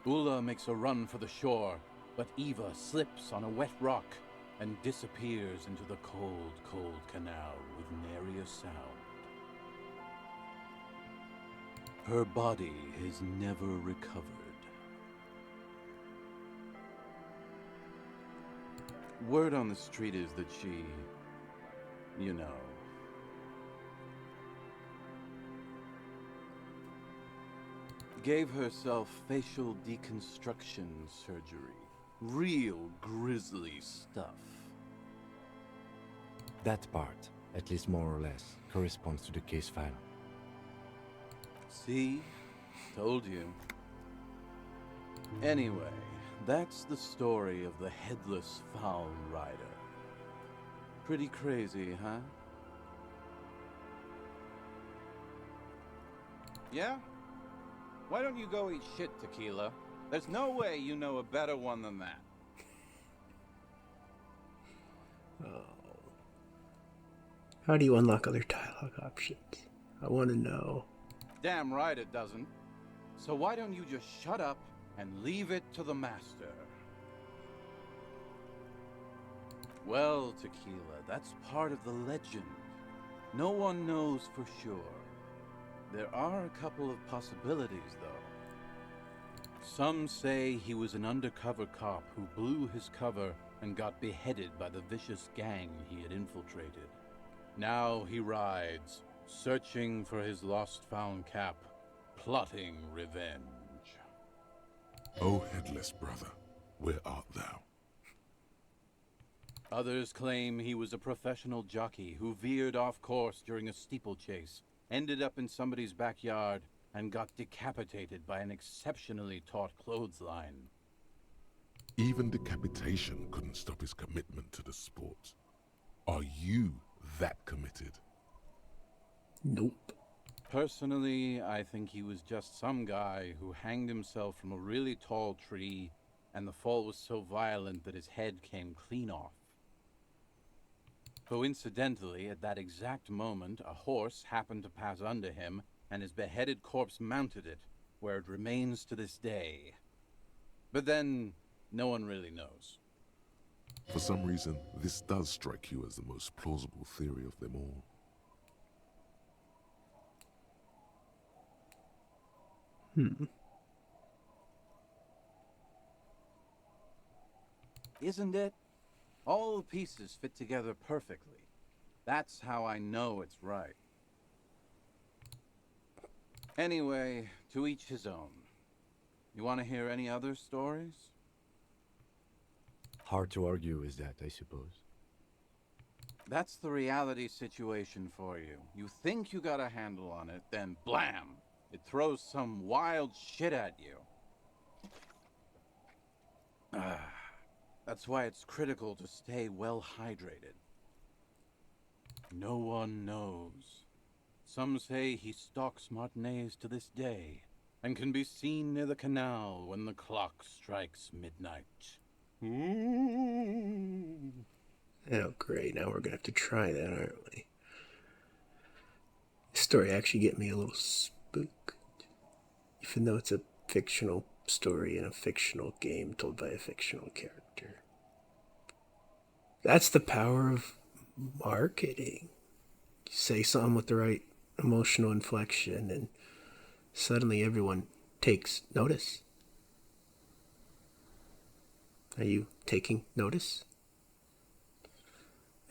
Ula makes a run for the shore, but Eva slips on a wet rock and disappears into the cold, cold canal with nary a sound. Her body is never recovered. Word on the street is that she, you know, gave herself facial deconstruction surgery. Real grisly stuff. That part, at least more or less, corresponds to the case file. See? Told you. Anyway, that's the story of the headless Faun Rider. Pretty crazy, huh? Yeah? Why don't you go eat shit, Tequila? There's no way you know a better one than that. How do you unlock other dialogue options? I want to know. Damn right it doesn't. So why don't you just shut up and leave it to the master? Well, Tequila, that's part of the legend. No one knows for sure. There are a couple of possibilities, though. Some say he was an undercover cop who blew his cover and got beheaded by the vicious gang he had infiltrated. Now he rides, searching for his lost found cap, plotting revenge. O headless brother, where art thou? Others claim he was a professional jockey who veered off course during a steeplechase, ended up in somebody's backyard, and got decapitated by an exceptionally taut clothesline. Even decapitation couldn't stop his commitment to the sport. Are you that committed? Nope. Personally, I think he was just some guy who hanged himself from a really tall tree, and the fall was so violent that his head came clean off. Coincidentally, at that exact moment, a horse happened to pass under him, and his beheaded corpse mounted it, where it remains to this day. But then, no one really knows. For some reason, this does strike you as the most plausible theory of them all. Isn't it? All the pieces fit together perfectly. That's how I know it's right. Anyway, to each his own. You want to hear any other stories? Hard to argue with that, I suppose. That's the reality situation for you. You think you got a handle on it, then blam! It throws some wild shit at you. That's why it's critical to stay well hydrated. No one knows. Some say he stalks Martinez to this day, and can be seen near the canal when the clock strikes midnight. Ooh. Oh, great. Now we're going to have to try that, aren't we? This story actually get me a little spooked. Even though it's a fictional story in a fictional game told by a fictional character. That's the power of marketing. You say something with the right emotional inflection and suddenly everyone takes notice. Are you taking notice?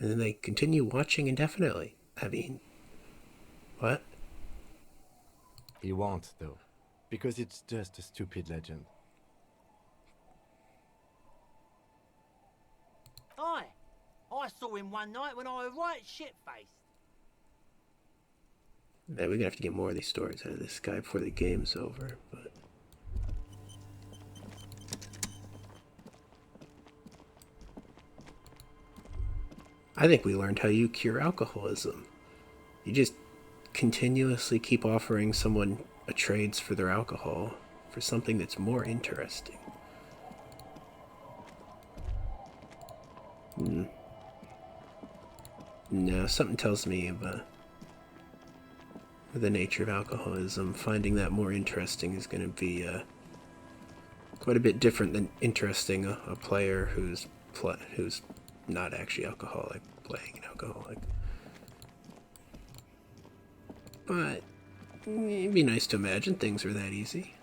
And then they continue watching indefinitely. I mean, what? He won't, though, because it's just a stupid legend. I saw him one night when I was right shit-faced. Man, we're gonna have to get more of these stories out of this guy before the game's over, but... I think we learned how you cure alcoholism. You just continuously keep offering someone a trades for their alcohol for something that's more interesting. No, something tells me about the nature of alcoholism. Finding that more interesting is going to be quite a bit different than interesting a player who's not actually alcoholic playing an alcoholic. But it'd be nice to imagine things were that easy.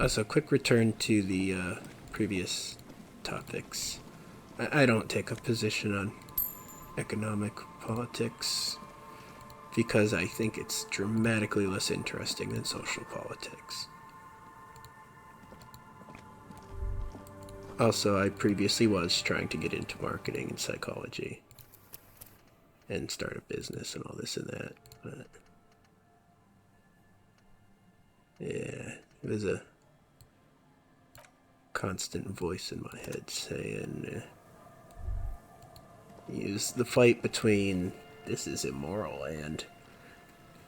So quick return to the previous topics. I don't take a position on economic politics because I think it's dramatically less interesting than social politics. Also, I previously was trying to get into marketing and psychology and start a business and all this and that, but yeah, it was a constant voice in my head saying, use the fight between this is immoral and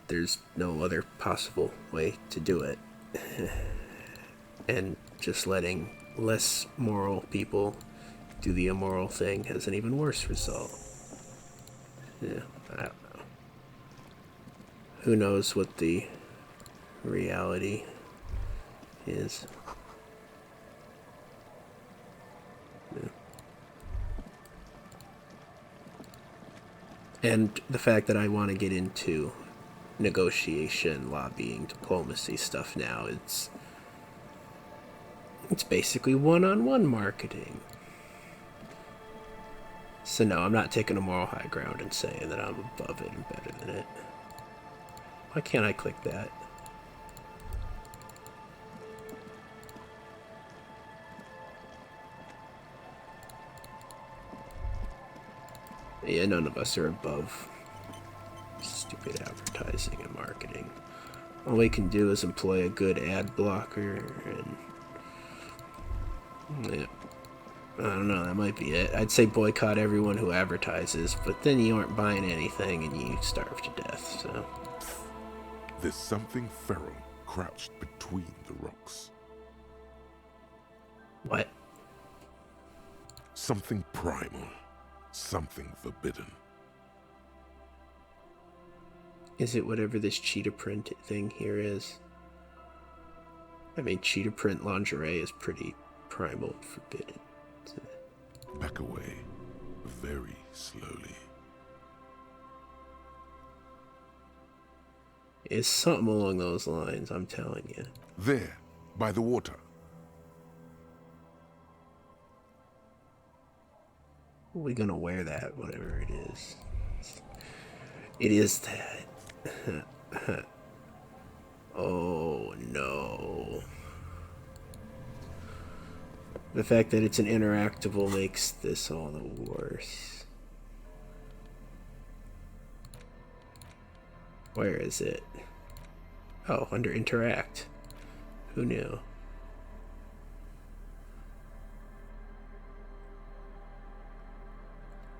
there's no other possible way to do it, and just letting less moral people do the immoral thing has an even worse result. Yeah, I don't know. Who knows what the reality is? Yeah. And the fact that I want to get into negotiation, lobbying, diplomacy stuff now, it's basically one-on-one marketing. So no, I'm not taking a moral high ground and saying that I'm above it and better than it. Why can't I click that? Yeah, none of us are above stupid advertising and marketing. All we can do is employ a good ad blocker and... yeah. I don't know, that might be it. I'd say boycott everyone who advertises, but then you aren't buying anything and you starve to death, so... There's something feral crouched between the rocks. What? Something primal. Something forbidden. Is it whatever this cheetah print thing here is? I mean, cheetah print lingerie is pretty primal and forbidden. Back away, very slowly. It's something along those lines, I'm telling you. There, by the water. We're gonna wear that, whatever it is. It is that. Oh no. The fact that it's an interactable makes this all the worse. Where is it? Oh, under interact. Who knew?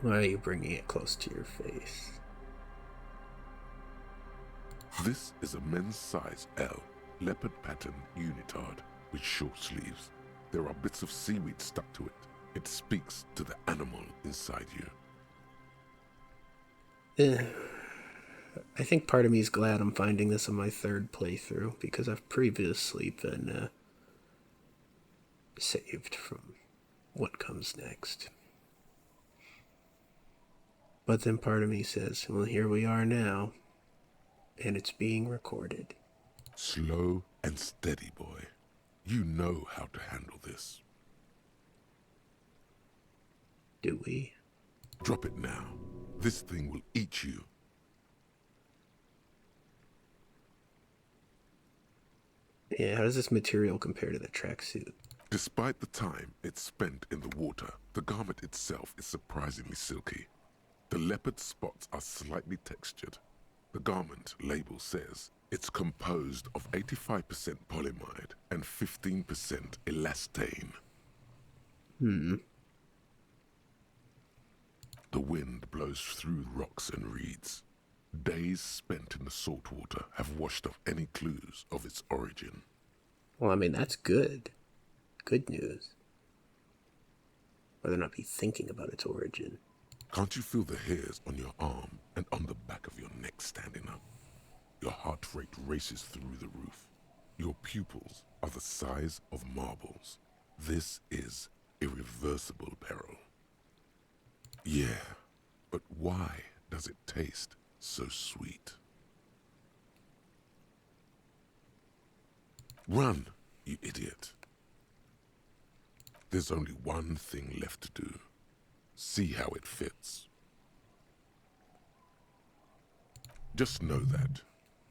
Why are you bringing it close to your face? This is a men's size L, leopard pattern unitard with short sleeves. There are bits of seaweed stuck to it. It speaks to the animal inside you. I think part of me is glad I'm finding this on my third playthrough, because I've previously been saved from what comes next. But then part of me says, well, here we are now, and it's being recorded. Slow and steady, boy. You know how to handle this. Do we? Drop it now. This thing will eat you. Yeah, how does this material compare to the tracksuit? Despite the time it's spent in the water, the garment itself is surprisingly silky. The leopard spots are slightly textured. The garment label says it's composed of 85% polyamide and 15% elastane. The wind blows through rocks and reeds. Days spent in the salt water have washed off any clues of its origin. Well, I mean, that's good. Good news. Whether or not be thinking about its origin. Can't you feel the hairs on your arm and on the back of your neck standing up? Your heart rate races through the roof. Your pupils are the size of marbles. This is irreversible peril. Yeah, but why does it taste so sweet? Run, you idiot. There's only one thing left to do. See how it fits. Just know that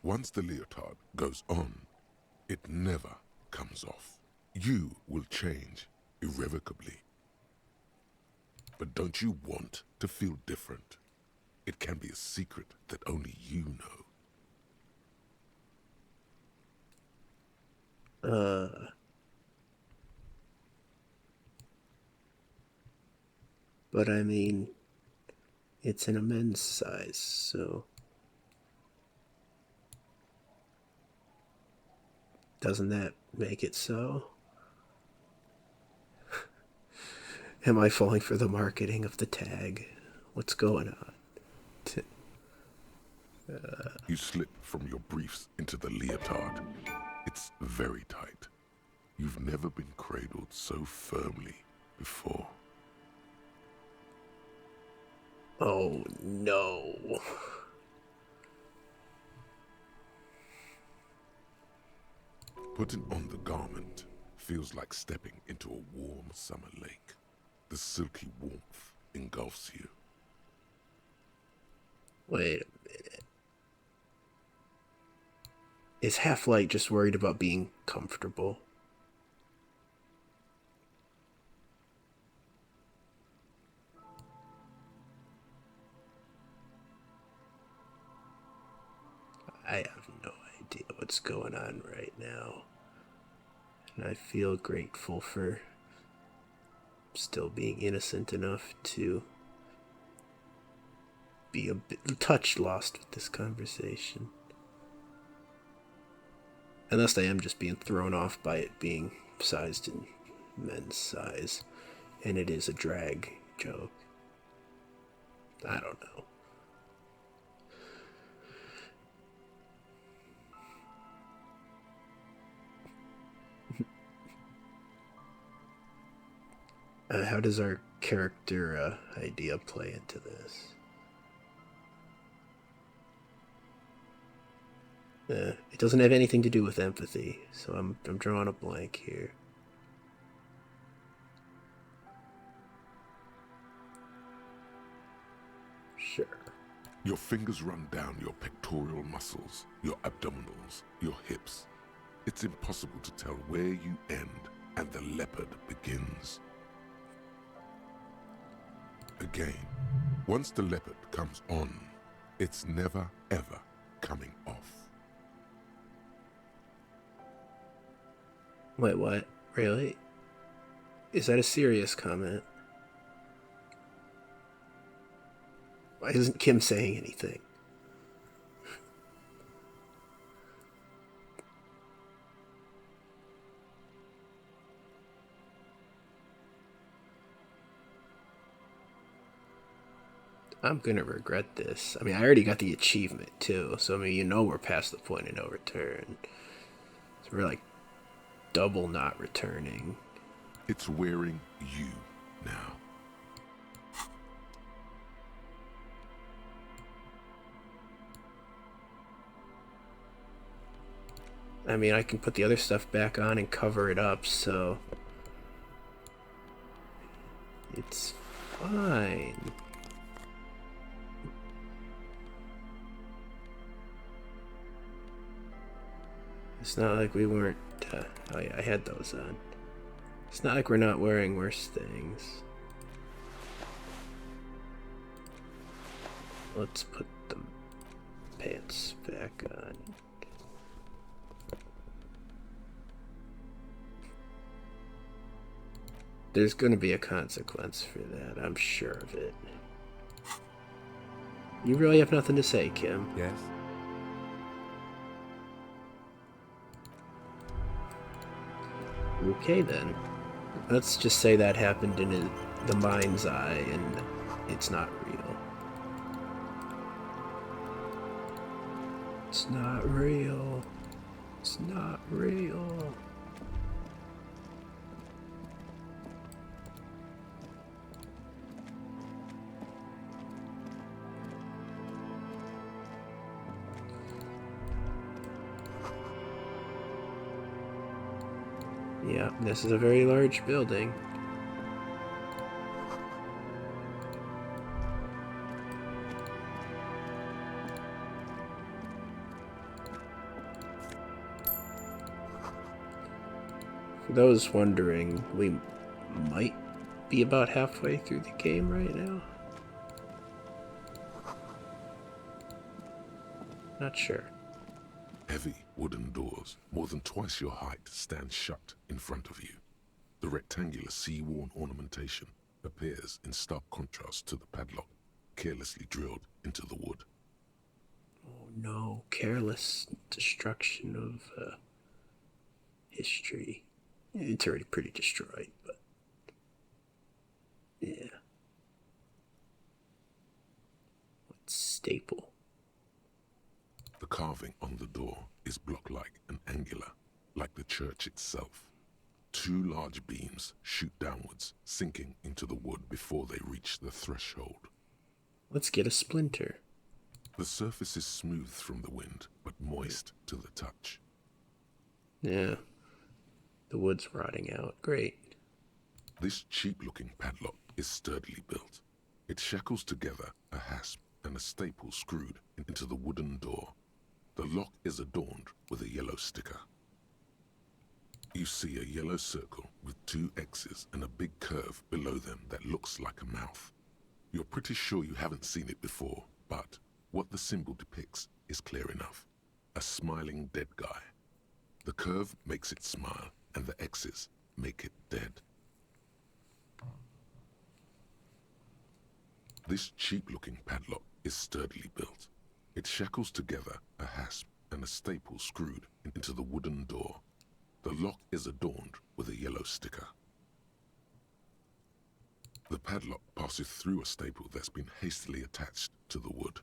once the leotard goes on, it never comes off. You will change irrevocably. But don't you want to feel different? It can be a secret that only you know. But I mean, it's in a men's size, so doesn't that make it so? Am I falling for the marketing of the tag? What's going on? You slip from your briefs into the leotard. It's very tight. You've never been cradled so firmly before. Oh no. Putting on the garment feels like stepping into a warm summer lake. The silky warmth engulfs you. Wait a minute. Is Half-Light just worried about being comfortable? I have no idea what's going on right now. And I feel grateful for still being innocent enough to be a touch lost with this conversation. Unless I am just being thrown off by it being sized in men's size, and it is a drag joke. I don't know. How does our character idea play into this? It doesn't have anything to do with empathy, so I'm drawing a blank here. Sure. Your fingers run down your pectoral muscles, your abdominals, your hips. It's impossible to tell where you end and the leopard begins. Again, once the leopard comes on, it's never ever coming off. Wait, what? Really? Is that a serious comment? Why isn't Kim saying anything? I'm gonna regret this. I mean, I already got the achievement too, so I mean, you know we're past the point of no return. So we're like double not returning. It's wearing you now. I mean, I can put the other stuff back on and cover it up, so it's fine. It's not like we weren't, oh yeah, I had those on. It's not like we're not wearing worse things. Let's put the pants back on. There's gonna be a consequence for that, I'm sure of it. You really have nothing to say, Kim? Yes? Okay then. Let's just say that happened in the mind's eye and it's not real. It's not real. It's not real. Yeah, this is a very large building. For those wondering, we might be about halfway through the game right now. Not sure. Heavy wooden doors, more than twice your height, stand shut in front of you. The rectangular sea-worn ornamentation appears in stark contrast to the padlock, carelessly drilled into the wood. Oh no, careless destruction of history. It's already pretty destroyed, but yeah. What's staple? The carving on the door is block-like and angular, like the church itself. Two large beams shoot downwards, sinking into the wood before they reach the threshold. Let's get a splinter. The surface is smooth from the wind, but moist to the touch. Yeah. The wood's rotting out. Great. This cheap-looking padlock is sturdily built. It shackles together a hasp and a staple screwed into the wooden door. The lock is adorned with a yellow sticker. You see a yellow circle with two X's and a big curve below them that looks like a mouth. You're pretty sure you haven't seen it before, but what the symbol depicts is clear enough. A smiling dead guy. The curve makes it smile, and the X's make it dead. This cheap-looking padlock is sturdily built. It shackles together a hasp and a staple screwed into the wooden door. The lock is adorned with a yellow sticker. The padlock passes through a staple that's been hastily attached to the wood.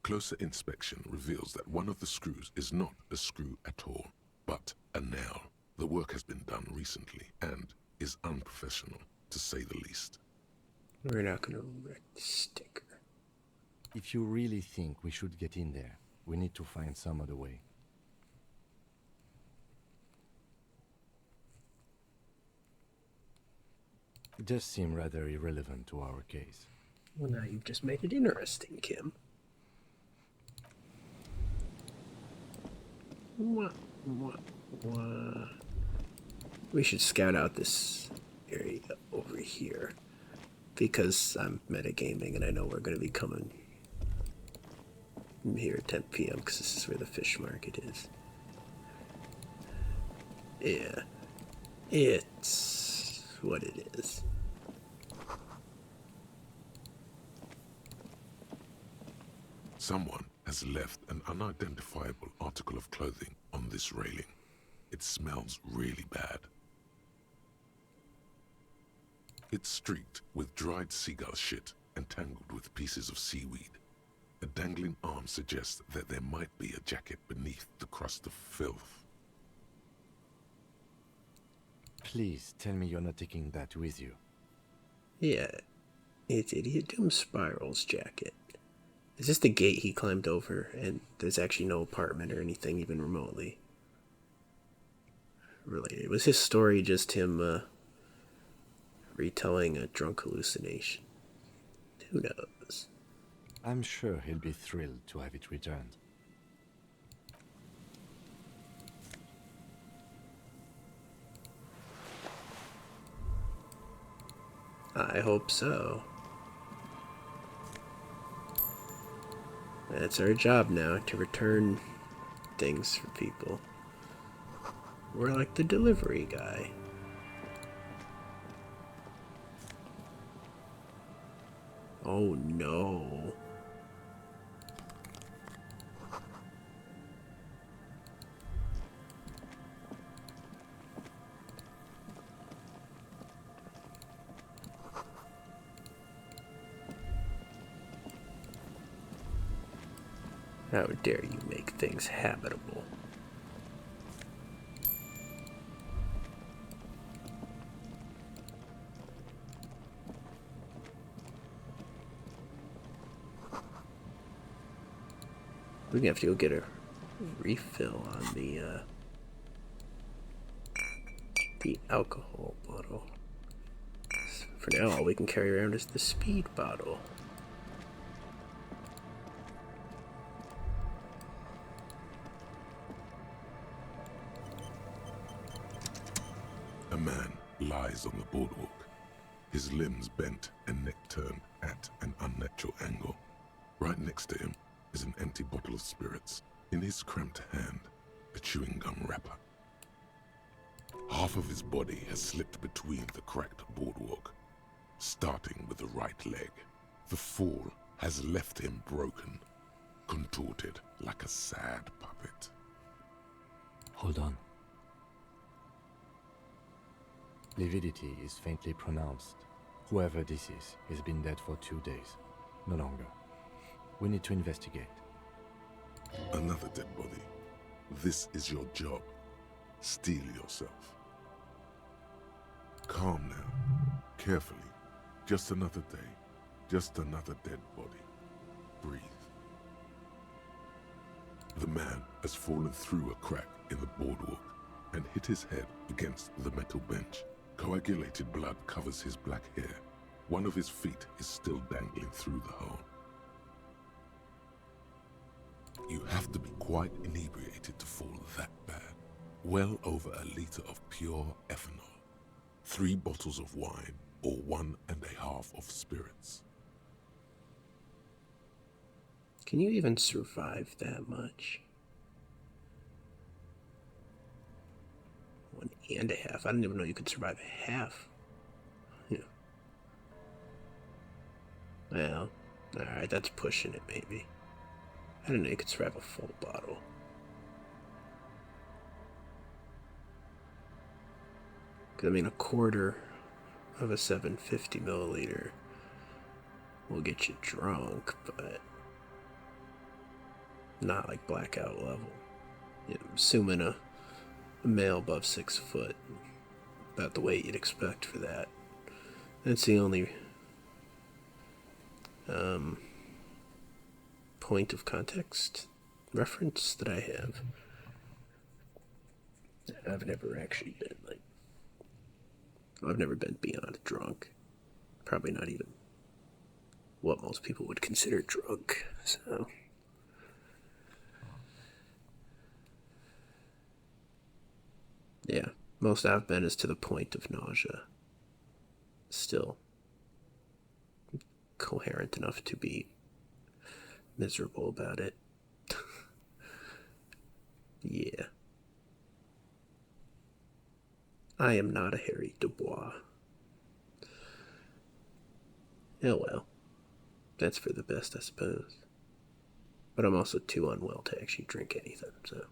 Closer inspection reveals that one of the screws is not a screw at all, but a nail. The work has been done recently and is unprofessional, to say the least. We're not gonna wreck the sticker. If you really think we should get in there, we need to find some other way. It does seem rather irrelevant to our case. Well, now you've just made it interesting, Kim. What? We should scout out this area over here. Because I'm metagaming and I know we're going to be coming here at 10 p.m. because this is where the fish market is. Yeah. It's what it is. Someone has left an unidentifiable article of clothing on this railing. It smells really bad. It's streaked with dried seagull shit and tangled with pieces of seaweed. A dangling arm suggests that there might be a jacket beneath the crust of filth. Please tell me you're not taking that with you. Yeah. It's Idiot Doom Spiral's jacket. Is this the gate he climbed over and there's actually no apartment or anything even remotely related? Was his story just him, retelling a drunk hallucination? Who knows? I'm sure he'll be thrilled to have it returned. I hope so. That's our job now, to return things for people. We're like the delivery guy. Oh no. How dare you make things habitable? We're gonna have to go get a refill on the alcohol bottle. For now, all we can carry around is the speed bottle. A man lies on the boardwalk, his limbs bent and neck turned at an unnatural angle. Right next to him is an empty bottle of spirits. In his cramped hand, a chewing gum wrapper. Half of his body has slipped between the cracked boardwalk, starting with the right leg. The fall has left him broken, contorted like a sad puppet. Hold on. Lividity is faintly pronounced. Whoever this is has been dead for 2 days. No longer. We need to investigate. Another dead body. This is your job. Steel yourself. Calm now. Carefully. Just another day. Just another dead body. Breathe. The man has fallen through a crack in the boardwalk and hit his head against the metal bench. Coagulated blood covers his black hair. One of his feet is still dangling through the hole. You have to be quite inebriated to fall that bad. Well over a liter of pure ethanol. 3 bottles of wine, or 1.5 of spirits. Can you even survive that much? 1.5. I didn't even know you could survive a half. Yeah. Well, alright, that's pushing it maybe. I didn't know you could survive a full bottle. Because, I mean, a quarter of a 750 milliliter will get you drunk, but not like blackout level. You know, assuming a male above 6 foot, about the weight you'd expect for that. That's the only point of context reference that I have. I've never actually been I've never been beyond drunk. Probably not even what most people would consider drunk, so. Yeah, Most I've been is to the point of nausea. Still coherent enough to be miserable about it. Yeah. I am not a Harry Dubois. Oh well. That's for the best, I suppose. But I'm also too unwell to actually drink anything, so.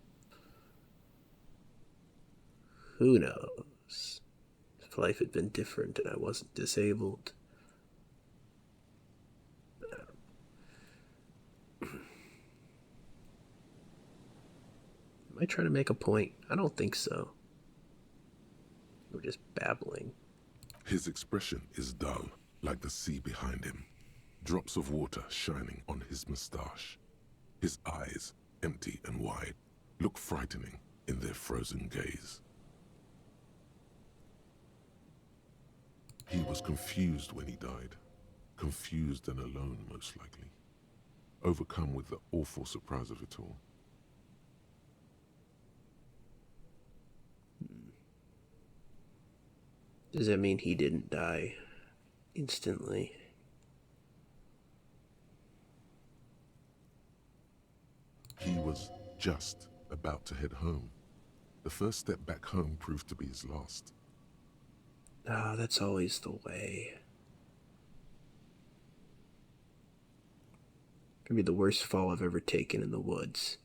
Who knows? If life had been different and I wasn't disabled. Am I trying to make a point? I don't think so. We're just babbling. His expression is dull, like the sea behind him. Drops of water shining on his moustache. His eyes, empty and wide, look frightening in their frozen gaze. He was confused when he died. Confused and alone, most likely. Overcome with the awful surprise of it all. Does that mean he didn't die instantly? He was just about to head home. The first step back home proved to be his last. Ah, that's always the way. Maybe the worst fall I've ever taken in the woods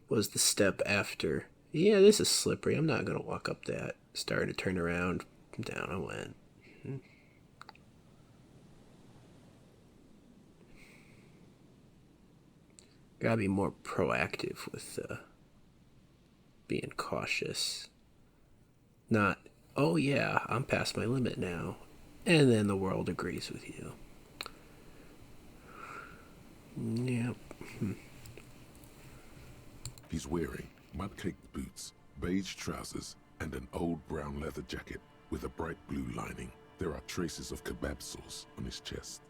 was the step after. Yeah, this is slippery. I'm not gonna walk up that. Started to turn around. Down I went. Gotta be more proactive with being cautious. Not, oh yeah, I'm past my limit now. And then the world agrees with you. Yep. He's wearing mud-caked boots, beige trousers, and an old brown leather jacket with a bright blue lining. There are traces of kebab sauce on his chest.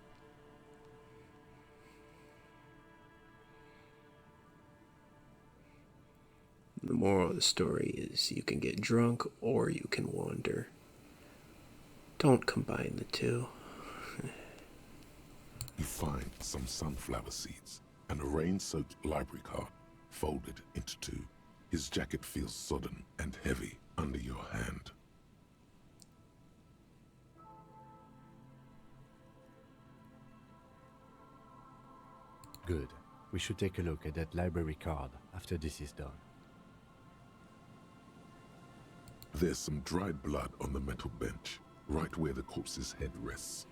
The moral of the story is you can get drunk or you can wander. Don't combine the two. You find some sunflower seeds and a rain-soaked library card folded into two. His jacket feels sodden and heavy under your hand. Good. We should take a look at that library card after this is done. There's some dried blood on the metal bench, right where the corpse's head rests.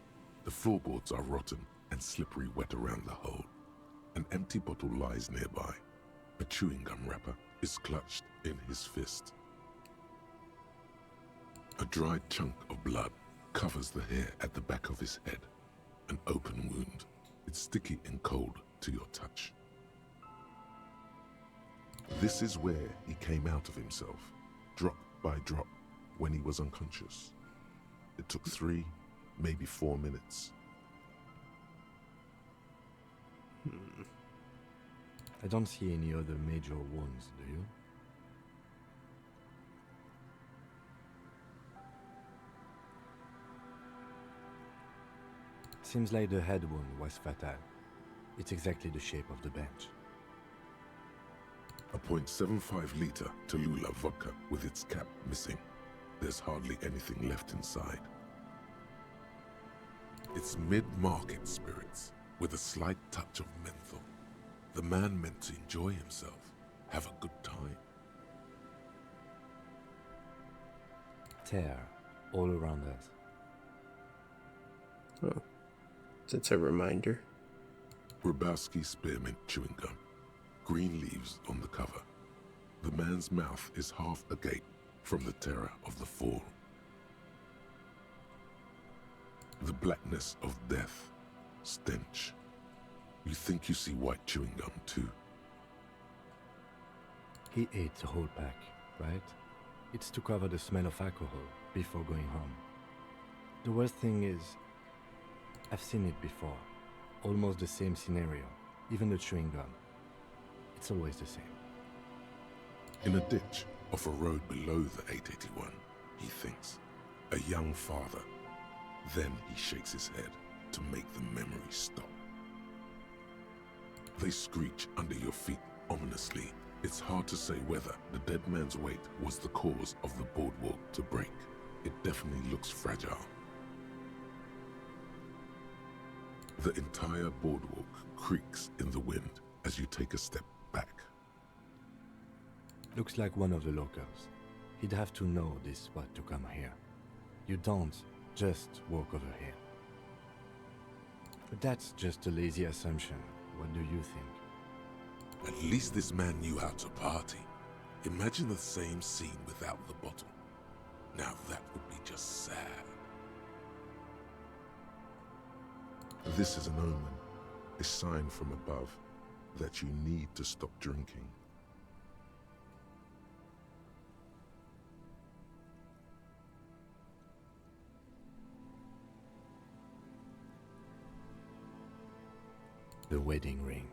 The floorboards are rotten and slippery wet around the hole. An empty bottle lies nearby. A chewing gum wrapper is clutched in his fist. A dried chunk of blood covers the hair at the back of his head. An open wound. It's sticky and cold to your touch. This is where he came out of himself, drop by drop, when he was unconscious. It took 3, maybe 4 minutes. I don't see any other major wounds, do you? Seems like the head wound was fatal. It's exactly the shape of the bench. A .75-liter Tallulah vodka with its cap missing. There's hardly anything left inside. It's mid-market spirits with a slight touch of menthol. The man meant to enjoy himself, have a good time. Tear all around us. Oh, that's a reminder. Grabowski spearmint chewing gum. Green leaves on the cover. The man's mouth is half agape from the terror of the fall. The blackness of death. Stench. You think you see white chewing gum too. He ate the whole pack, right? It's to cover the smell of alcohol before going home. The worst thing is, I've seen it before. Almost the same scenario. Even the chewing gum. It's always the same. In a ditch off a road below the 881, he thinks. A young father. Then he shakes his head to make the memory stop. They screech under your feet ominously. It's hard to say whether the dead man's weight was the cause of the boardwalk to break. It definitely looks fragile. The entire boardwalk creaks in the wind as you take a step back. Looks like one of the locals. He'd have to know this spot to come here. You don't just walk over here. But that's just a lazy assumption. What do you think? At least this man knew how to party. Imagine the same scene without the bottle. Now that would be just sad. This is an omen, a sign from above that you need to stop drinking. The wedding ring.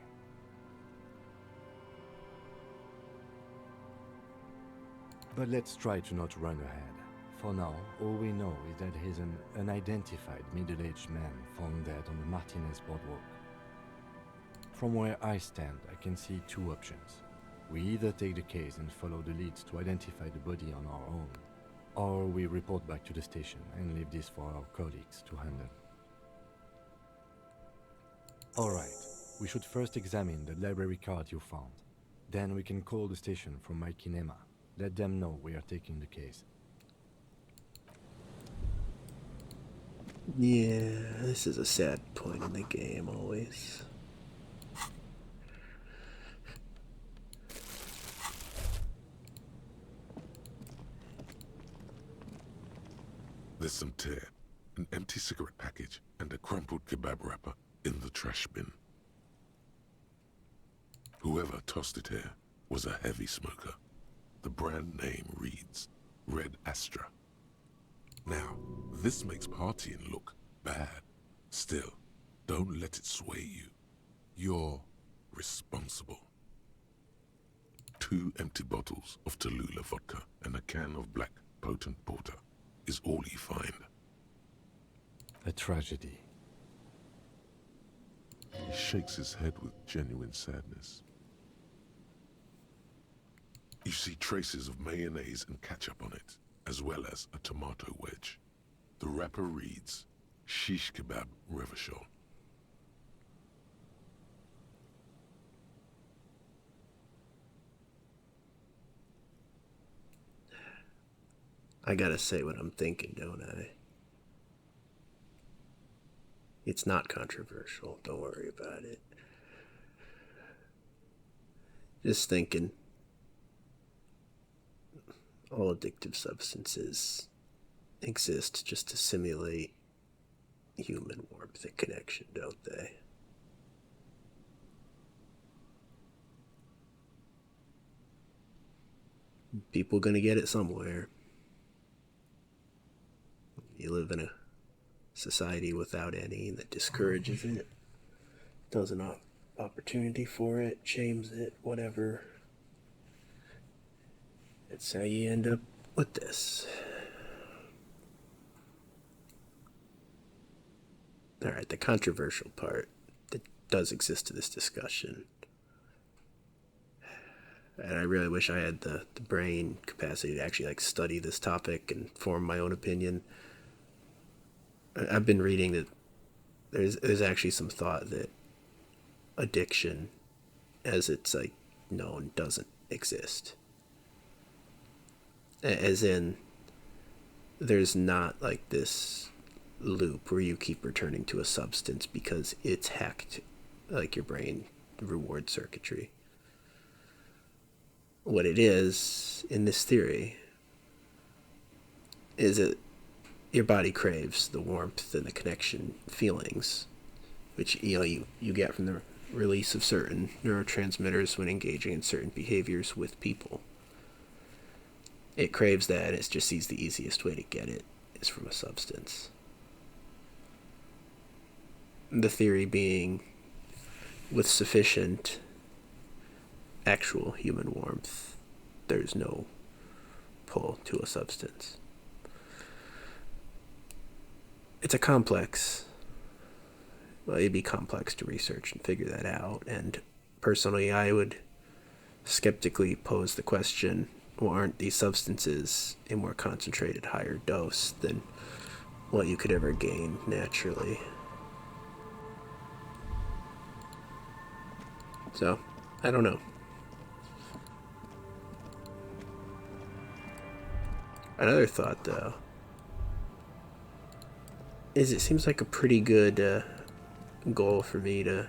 But let's try to not run ahead. For now, all we know is that he's an unidentified middle-aged man found dead on the Martinez boardwalk. From where I stand, I can see two options. We either take the case and follow the leads to identify the body on our own, or we report back to the station and leave this for our colleagues to handle. Alright, we should first examine the library card you found. Then we can call the station from my kinema. Let them know we are taking the case. Yeah, this is a sad point in the game, always. There's some tear, an empty cigarette package, and a crumpled kebab wrapper in the trash bin. Whoever tossed it here was a heavy smoker. The brand name reads Red Astra. Now, this makes partying look bad. Still, don't let it sway you. You're responsible. 2 empty bottles of Tallulah vodka and a can of black potent porter is all you find. A tragedy. He shakes his head with genuine sadness. You see traces of mayonnaise and ketchup on it, as well as a tomato wedge. The wrapper reads, Shish Kebab Revachol. I gotta say what I'm thinking, don't I? It's not controversial, don't worry about it. Just thinking, all addictive substances exist just to simulate human warmth and connection, don't they? People gonna get it somewhere. You live in a society without any that discourages it, doesn't have opportunity for it, shames it, whatever. That's how you end up with this. Alright, the controversial part that does exist to this discussion. And I really wish I had the brain capacity to actually study this topic and form my own opinion. I've been reading that there's actually some thought that addiction, as it's known, doesn't exist. As in, there's not this loop where you keep returning to a substance because it's hacked your brain reward circuitry. What it is, in this theory, is that your body craves the warmth and the connection feelings, which you get from the release of certain neurotransmitters when engaging in certain behaviors with people. It craves that, and it just sees the easiest way to get it is from a substance. The theory being, with sufficient actual human warmth, there's no pull to a substance. it's a complex. Well, it'd be complex to research and figure that out. And personally, I would skeptically pose the question, well, aren't these substances a more concentrated, higher dose than what you could ever gain naturally? So, I don't know. Another thought, though, is it seems like a pretty good goal for me to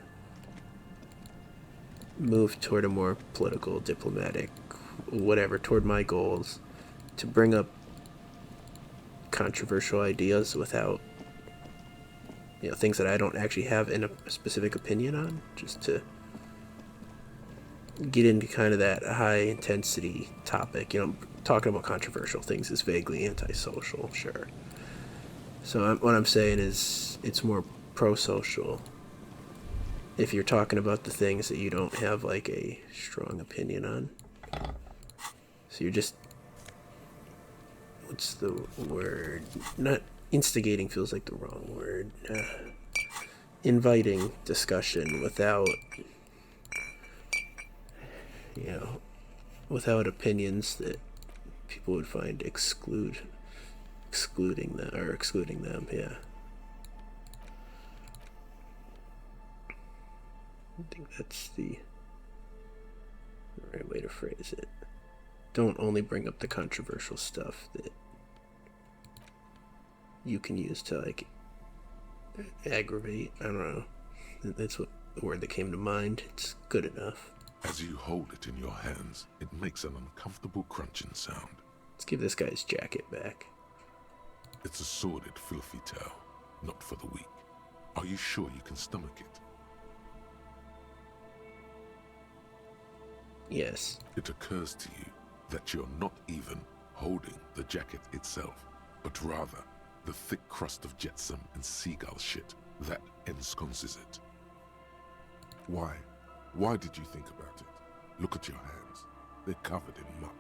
move toward a more political, diplomatic, whatever, toward my goals, to bring up controversial ideas without, things that I don't actually have a specific opinion on, just to get into kind of that high intensity topic. Talking about controversial things is vaguely antisocial, sure. So what I'm saying is it's more pro-social. If you're talking about the things that you don't have like a strong opinion on. So you're just, what's the word? Not instigating feels like the wrong word. Inviting discussion without, without opinions that people would find excluding them, yeah. I think that's the right way to phrase it. Don't only bring up the controversial stuff that you can use to, like, aggravate. I don't know. That's what the word that came to mind. It's good enough. As you hold it in your hands, it makes an uncomfortable crunching sound. Let's give this guy's jacket back. It's a sordid, filthy tale, not for the weak. Are you sure you can stomach it? Yes. It occurs to you that you're not even holding the jacket itself, but rather the thick crust of jetsam and seagull shit that ensconces it. Why? Why did you think about it? Look at your hands. They're covered in muck.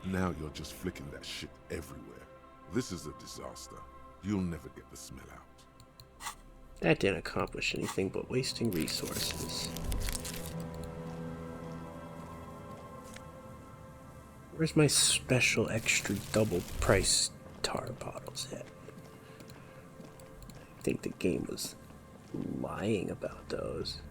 Now you're just flicking that shit everywhere. This is a disaster. You'll never get the smell out. That didn't accomplish anything but wasting resources. Where's my special extra double price tar bottles at? I think the game was lying about those.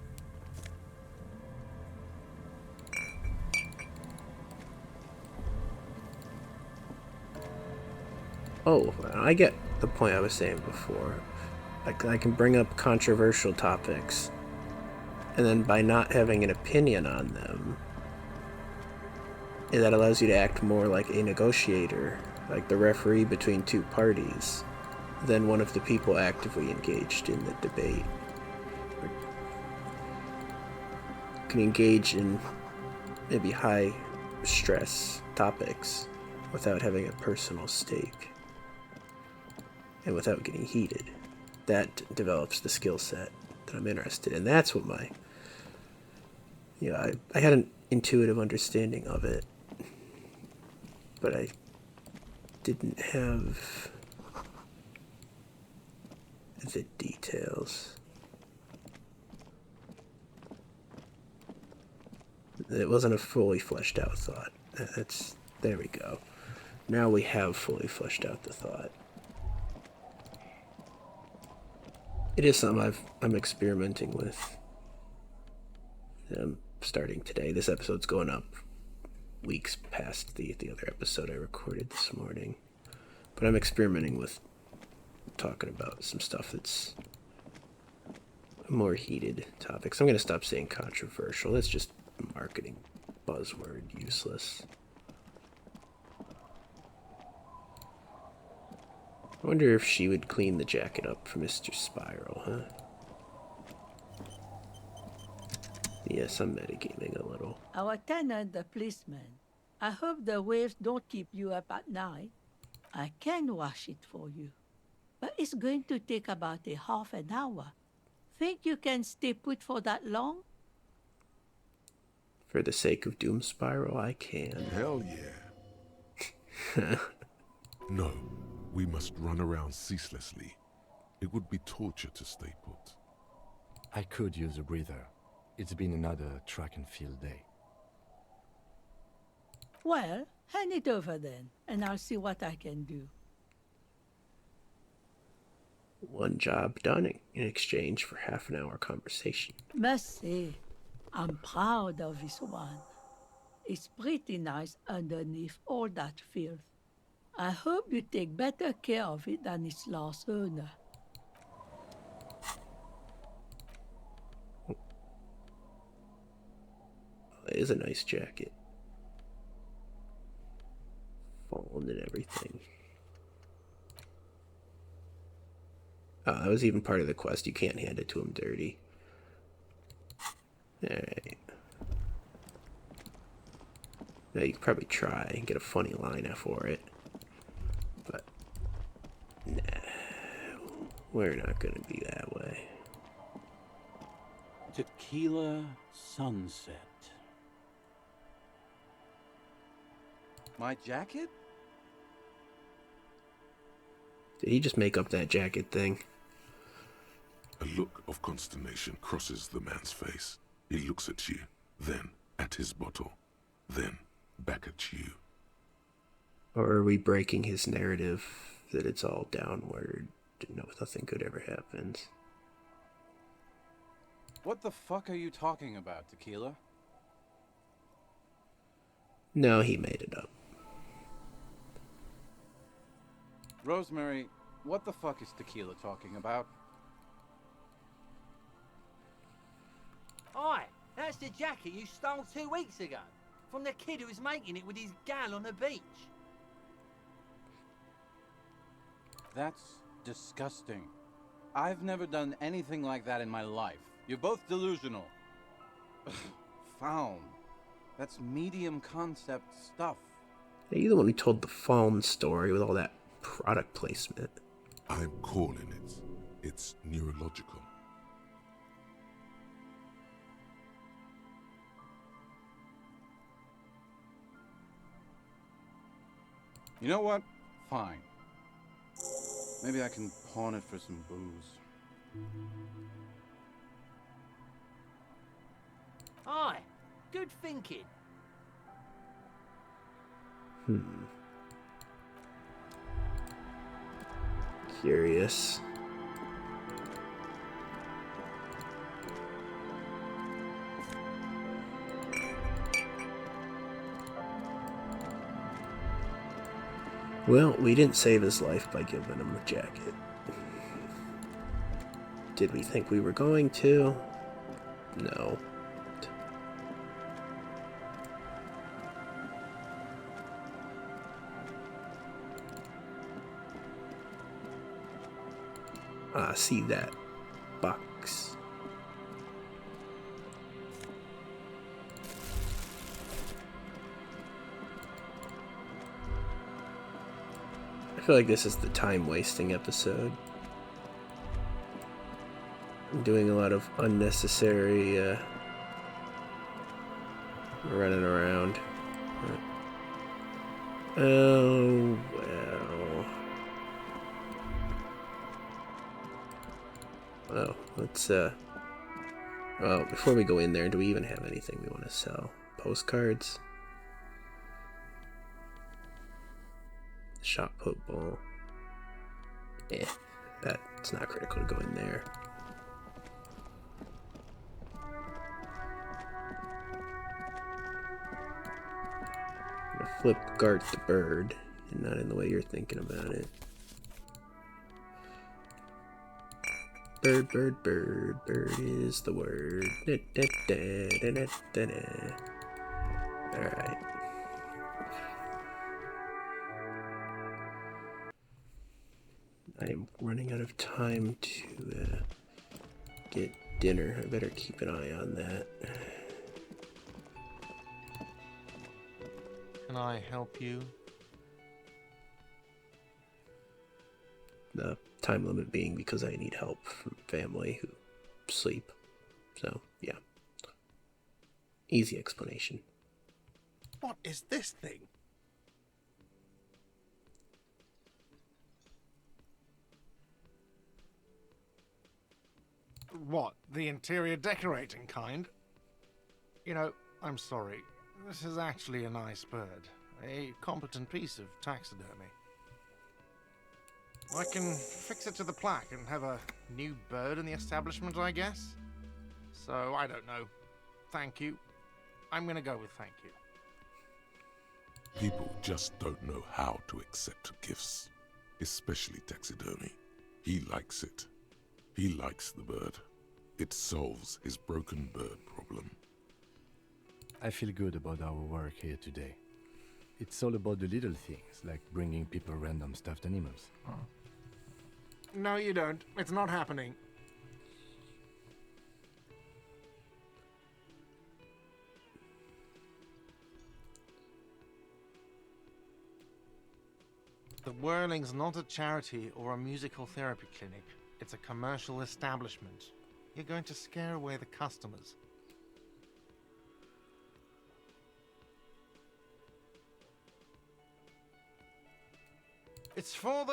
Oh, I get the point I was saying before. Like, I can bring up controversial topics, and then by not having an opinion on them, that allows you to act more like a negotiator, like the referee between two parties, than one of the people actively engaged in the debate. You can engage in maybe high stress topics without having a personal stake and without getting heated. That develops the skill set that I'm interested in. That's what my, I had an intuitive understanding of it, but I didn't have the details. It wasn't a fully fleshed out thought. There we go. Now we have fully fleshed out the thought. It is something I'm experimenting with. I'm starting today. This episode's going up weeks past the other episode I recorded this morning. But I'm experimenting with talking about some stuff that's more heated topics. I'm going to stop saying controversial. That's just a marketing buzzword, useless. I wonder if she would clean the jacket up for Mr. Spiral, huh? Yes, I'm metagaming a little. Our tenant, the policeman. I hope the waves don't keep you up at night. I can wash it for you. But it's going to take about a half an hour. Think you can stay put for that long? For the sake of Doom Spiral, I can. Hell yeah. No, We must run around ceaselessly. It would be torture to stay put. I could use a breather. It's been another track and field day. Well, hand it over then, and I'll see what I can do. One job done in exchange for half an hour conversation. Must say, I'm proud of this one. It's pretty nice underneath all that filth. I hope you take better care of it than its last owner. It is a nice jacket. Fallen and everything. Oh, that was even part of the quest. You can't hand it to him dirty. Alright. Now you could probably try and get a funny line for it. But, nah. We're not gonna be that way. Tequila sunset. My jacket? Did he just make up that jacket thing? A look of consternation crosses the man's face. He looks at you, then at his bottle, then back at you. Or are we breaking his narrative that it's all downward and nothing good ever happens? What the fuck are you talking about, Tequila? No, he made it up. Rosemary, what the fuck is Tequila talking about? Aye, that's the jacket you stole 2 weeks ago. From the kid who was making it with his gal on the beach. That's disgusting. I've never done anything like that in my life. You're both delusional. Found. That's medium concept stuff. Yeah, you're the one who told the Fallen story with all that product placement. I'm calling it. It's neurological. You know what? Fine. Maybe I can pawn it for some booze. Aye, good thinking. Curious. Well, we didn't save his life by giving him the jacket. Did we think we were going to? No. See that box. I feel like this is the time-wasting episode. I'm doing a lot of unnecessary running around. Oh, well. Oh, let's, well, before we go in there, do we even have anything we want to sell? Postcards? Shot put ball. That's not critical to go in there. I'm gonna flip Gart the bird, and not in the way you're thinking about it. Bird, bird, bird, bird is the word. Alright. I am running out of time to get dinner. I better keep an eye on that. Can I help you? The time limit being because I need help from family who sleep. So, yeah. Easy explanation. What is this thing? What, the interior decorating kind? You know, I'm sorry. This is actually a nice bird. A competent piece of taxidermy. I can fix it to the plaque and have a new bird in the establishment, I guess. So, I don't know. Thank you. I'm gonna go with thank you. People just don't know how to accept gifts, especially taxidermy. He likes it. He likes the bird. It solves his broken bird problem. I feel good about our work here today. It's all about the little things, like bringing people random stuffed animals. No, you don't. It's not happening. The Whirling's not a charity or a musical therapy clinic. It's a commercial establishment. You're going to scare away the customers. It's for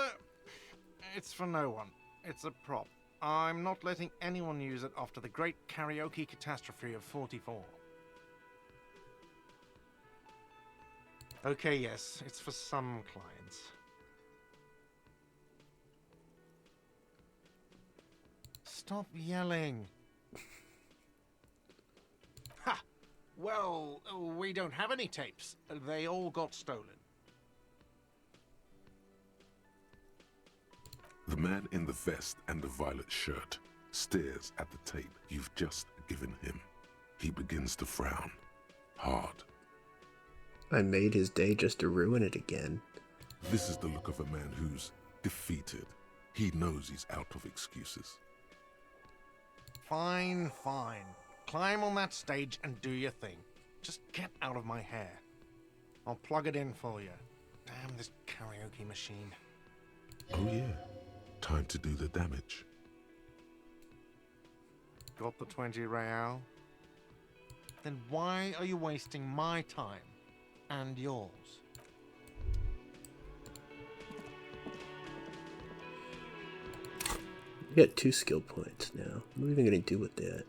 no one. It's a prop. I'm not letting anyone use it after the great karaoke catastrophe of '44. Okay, yes, it's for some clients. Stop yelling. Ha! Well, we don't have any tapes. They all got stolen. The man in the vest and the violet shirt stares at the tape you've just given him. He begins to frown. Hard. I made his day just to ruin it again. This is the look of a man who's defeated. He knows he's out of excuses. Fine, fine. Climb on that stage and do your thing. Just get out of my hair. I'll plug it in for you. Damn this karaoke machine. Oh yeah. Time to do the damage. Got the 20 real? Then why are you wasting my time and yours? We got 2 skill points now. What are we even gonna do with that?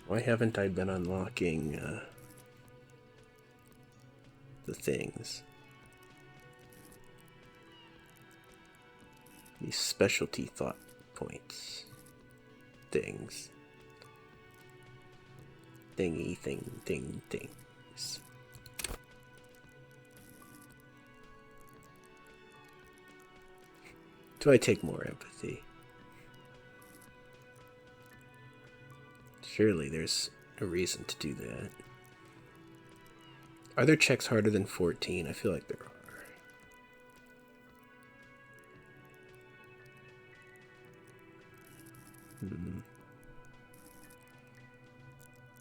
Why haven't I been unlocking the things? These specialty thought points. Things. Things. Do I take more empathy? Surely there's a reason to do that. Are there checks harder than 14? I feel like there are.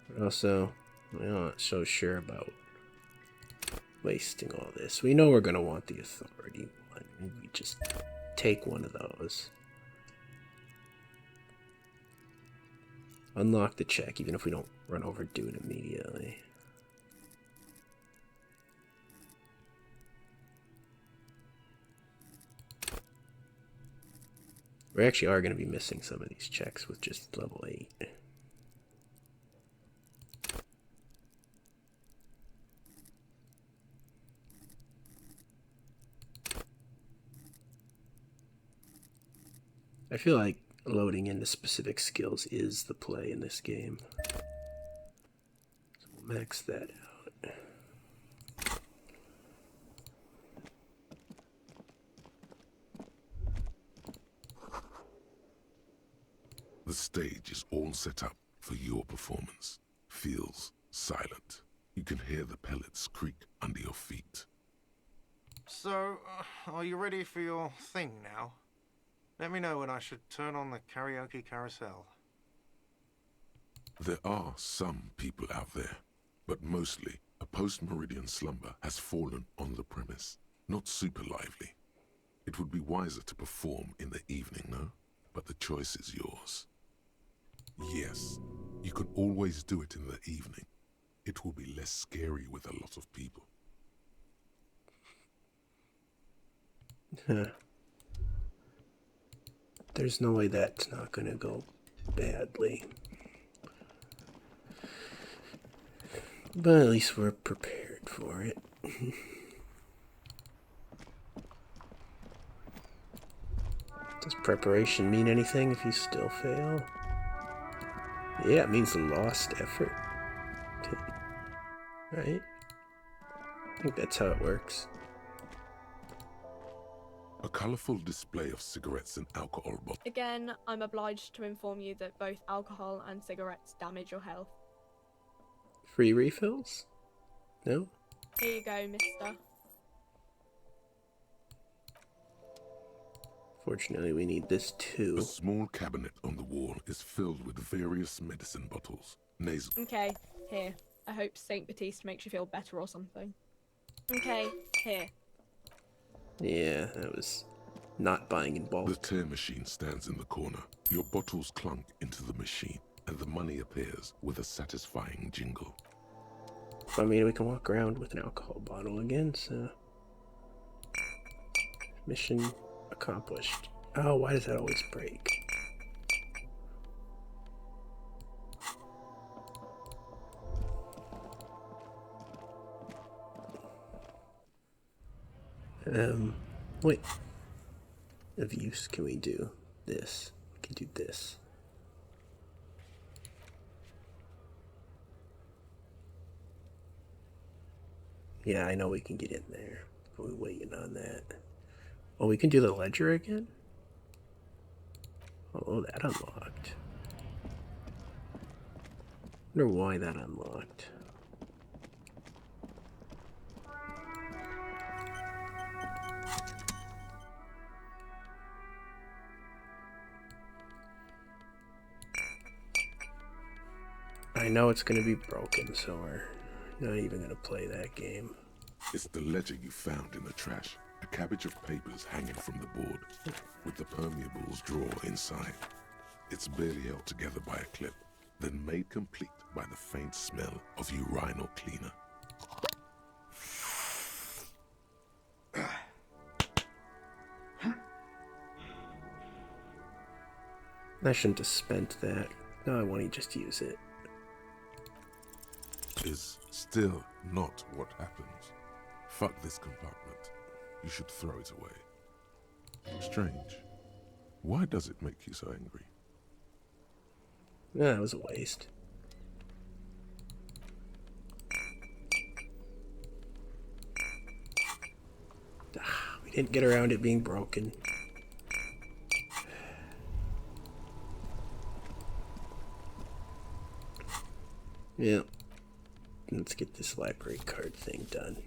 But also, I'm not so sure about wasting all this. We know we're going to want the authority one. Maybe just take one of those. Unlock the check, even if we don't run over do it immediately. We actually are going to be missing some of these checks with just level 8. I feel like loading into specific skills is the play in this game. So we'll max that out. The stage is all set up for your performance. Feels silent. You can hear the pellets creak under your feet. So, are you ready for your thing now? Let me know when I should turn on the karaoke carousel. There are some people out there, but mostly a post-meridian slumber has fallen on the premise. Not super lively. It would be wiser to perform in the evening, no? But the choice is yours. Yes, you can always do it in the evening. It will be less scary with a lot of people. there's no way that's not gonna go badly. But at least we're prepared for it. Does preparation mean anything if you still fail? Yeah, it means lost effort. Right? I think that's how it works. A colourful display of cigarettes and alcohol bottles. Again, I'm obliged to inform you that both alcohol and cigarettes damage your health. Free refills? No? Here you go, mister. Fortunately, we need this too. A small cabinet on the wall is filled with various medicine bottles. Nasal. Okay, here. I hope Saint Baptiste makes you feel better or something. Okay, here. Yeah, that was not buying in bulk. The tear machine stands in the corner. Your bottles clunk into the machine, and the money appears with a satisfying jingle. I mean, we can walk around with an alcohol bottle again, so... Mission accomplished. Oh, why does that always break? Wait. Of use, can we do this? We can do this. Yeah, I know we can get in there. We're waiting on that. Oh, we can do the ledger again? Oh, that unlocked. Wonder why that unlocked. I know it's gonna be broken, so we're not even gonna play that game. It's the ledger you found in the trash. A cabbage of papers hanging from the board, with the permeables drawer inside. It's barely held together by a clip, then made complete by the faint smell of urinal cleaner. I shouldn't have spent that. No, I want to just use it. Is still not what happens. Fuck this compartment. You should throw it away. Strange. Why does it make you so angry? That was a waste. We didn't get around it being broken. Yeah. Let's get this library card thing done.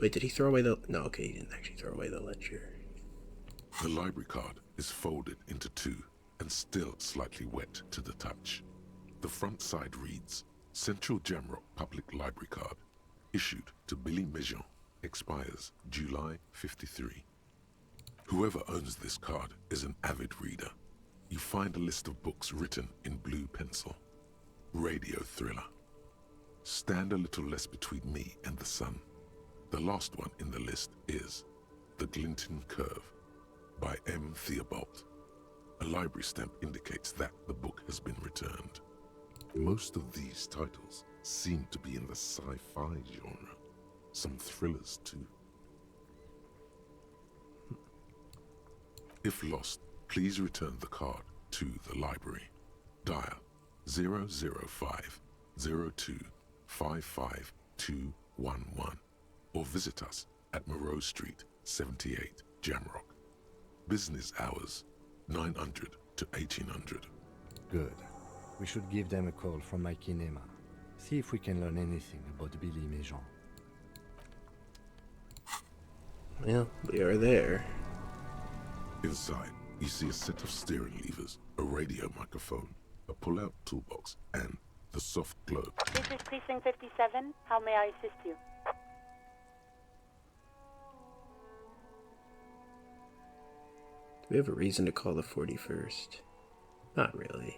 Wait, did he throw away the... No, okay, he didn't actually throw away the ledger. The library card is folded into two and still slightly wet to the touch. The front side reads, Central Jamrock Public Library Card, issued to Billy Mejean, expires July 53. Whoever owns this card is an avid reader. You find a list of books written in blue pencil. Radio thriller. Stand a little less between me and the sun. The last one in the list is The Glinton Curve by M. Theobald. A library stamp indicates that the book has been returned. Most of these titles seem to be in the sci-fi genre. Some thrillers too. If lost, please return the card to the library. Dial 005 02 55211 or visit us at Moreau Street, 78, Jamrock. Business hours, 900 to 1800. Good. We should give them a call from my kinema. See if we can learn anything about Billy Mejean. Well, we are there. Inside, you see a set of steering levers, a radio microphone, a pull-out toolbox, and the soft globe. This is Precinct 57. How may I assist you? Do we have a reason to call the 41st? Not really.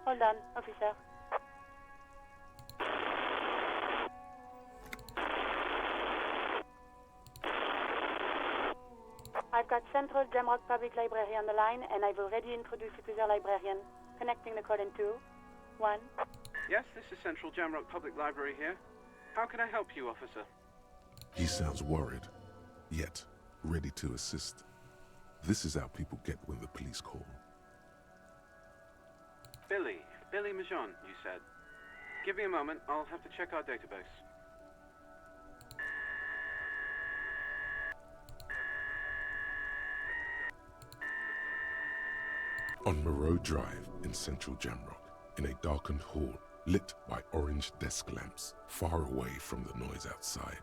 Hold on, officer. I got Central Jamrock Public Library on the line, and I've already introduced you to their librarian. Connecting the call in 2, 1. Yes, this is Central Jamrock Public Library here. How can I help you, officer? He sounds worried, yet ready to assist. This is how people get when the police call. Billy Majon, you said. Give me a moment, I'll have to check our database. On Moreau Drive in central Jamrock, in a darkened hall lit by orange desk lamps far away from the noise outside,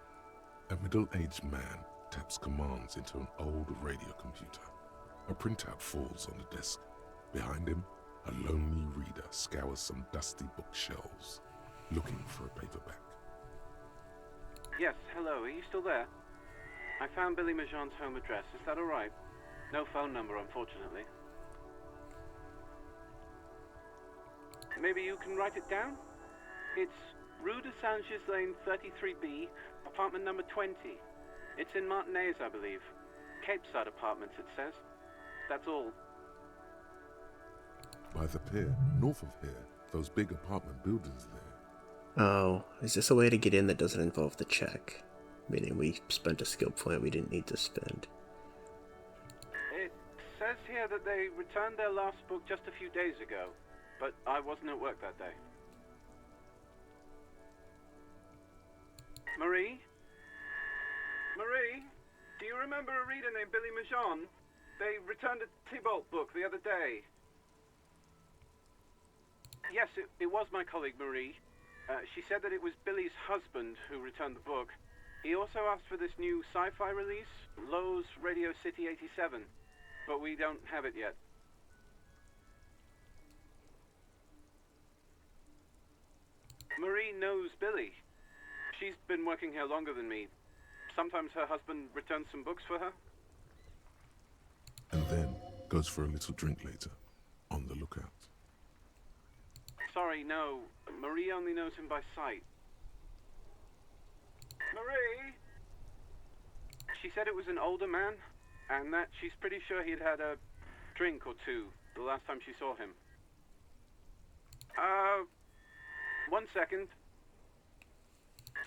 a middle-aged man taps commands into an old radio computer. A printout falls on the desk. Behind him, a lonely reader scours some dusty bookshelves, looking for a paperback. Yes, hello, are you still there? I found Billy Majon's home address, is that alright? No phone number, unfortunately. Maybe you can write it down? It's Rue de Saint-Ghislain 33B, apartment number 20. It's in Martinez, I believe. Cape Side Apartments, it says. That's all. By the pier, north of here, those big apartment buildings there. Oh, is this a way to get in that doesn't involve the check? Meaning we spent a skill point we didn't need to spend. It says here that they returned their last book just a few days ago, but I wasn't at work that day. Marie? Marie? Do you remember a reader named Billy Majon? They returned a Tybalt book the other day. Yes, it was my colleague Marie. She said that it was Billy's husband who returned the book. He also asked for this new sci-fi release, Lowe's Radio City 87, but we don't have it yet. Marie knows Billy. She's been working here longer than me. Sometimes her husband returns some books for her. And then goes for a little drink later, on the lookout. Sorry, no. Marie only knows him by sight. Marie? She said it was an older man, and that she's pretty sure he'd had a drink or two the last time she saw him. 1 second.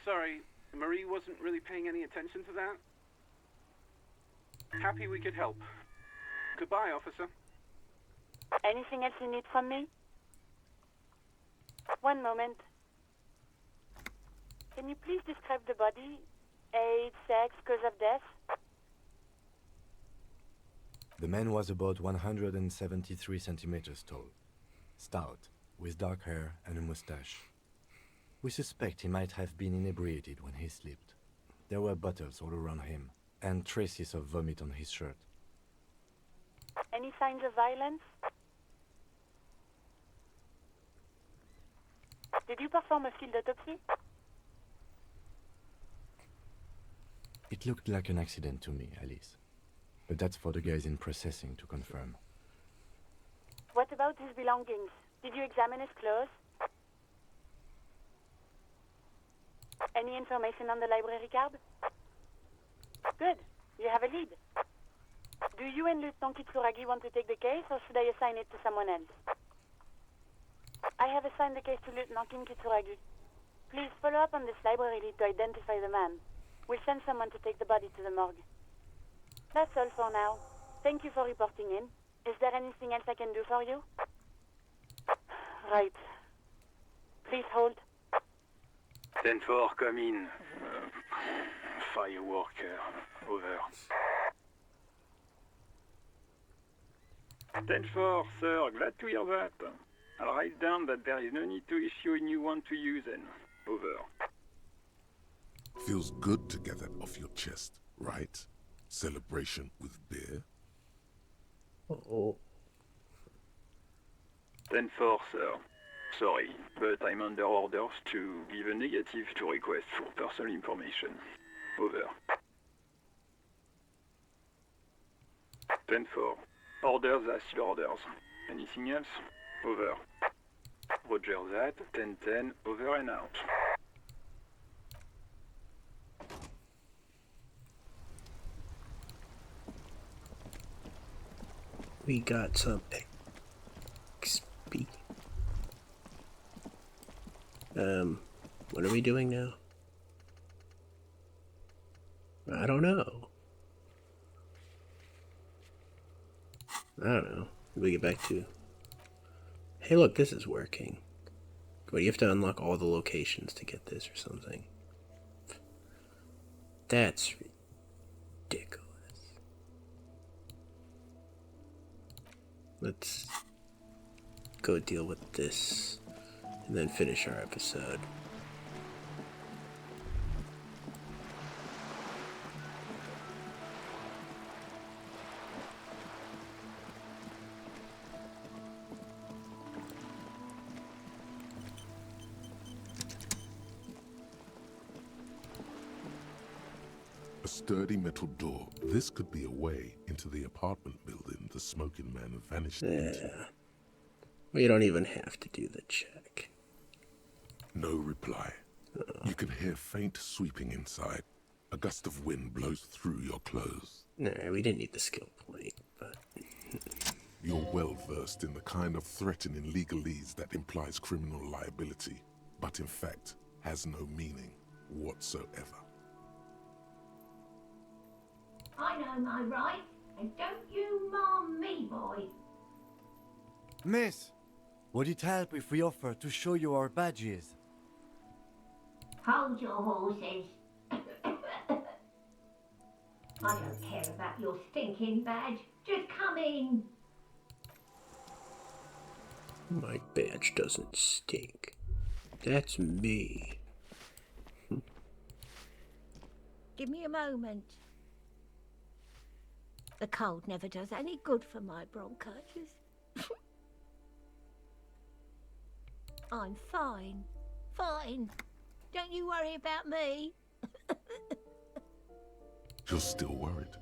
Sorry, Marie wasn't really paying any attention to that. Happy we could help. Goodbye, officer. Anything else you need from me? 1 moment. Can you please describe the body? Age, sex, cause of death? The man was about 173 centimeters tall, stout, with dark hair and a mustache. We suspect he might have been inebriated when he slept. There were bottles all around him, and traces of vomit on his shirt. Any signs of violence? Did you perform a field autopsy? It looked like an accident to me, Alice. But that's for the guys in processing to confirm. What about his belongings? Did you examine his clothes? Any information on the library card? Good. You have a lead. Do you and Lieutenant Kitsuragi want to take the case, or should I assign it to someone else? I have assigned the case to Lieutenant Kim Kitsuragi. Please follow up on this library lead to identify the man. We'll send someone to take the body to the morgue. That's all for now. Thank you for reporting in. Is there anything else I can do for you? Right. Please hold. 10-4, come in. Fireworker, over. 10-4, sir, glad to hear that. I'll write down that there is no need to issue a new one to you then. Over. Feels good to get that off your chest, right? Celebration with beer? Oh. 10-4, sir. Sorry, but I'm under orders to give a negative to request for personal information. Over. 10-4. Orders are still orders. Anything else? Over. Roger that. 10-10, over and out. We got some XP. What are we doing now? I don't know. We get back to... Hey, look, this is working. But you have to unlock all the locations to get this or something. That's ridiculous. Let's go deal with this and then finish our episode. A sturdy metal door. This could be a way into the apartment building the smoking man vanished into. Well, you don't even have to do the check. No reply. You can hear faint sweeping inside. A gust of wind blows through your clothes. Nah, we didn't need the skill point, but... You're well versed in the kind of threatening legalese that implies criminal liability, but in fact has no meaning whatsoever. I know my rights, and don't you marm me, boy. Miss, would it help if we offer to show you our badges? Hold your horses. I don't care about your stinking badge. Just come in. My badge doesn't stink. That's me. Give me a moment. The cold never does any good for my bronchitis. I'm fine. Fine. Don't you worry about me. You're still worried.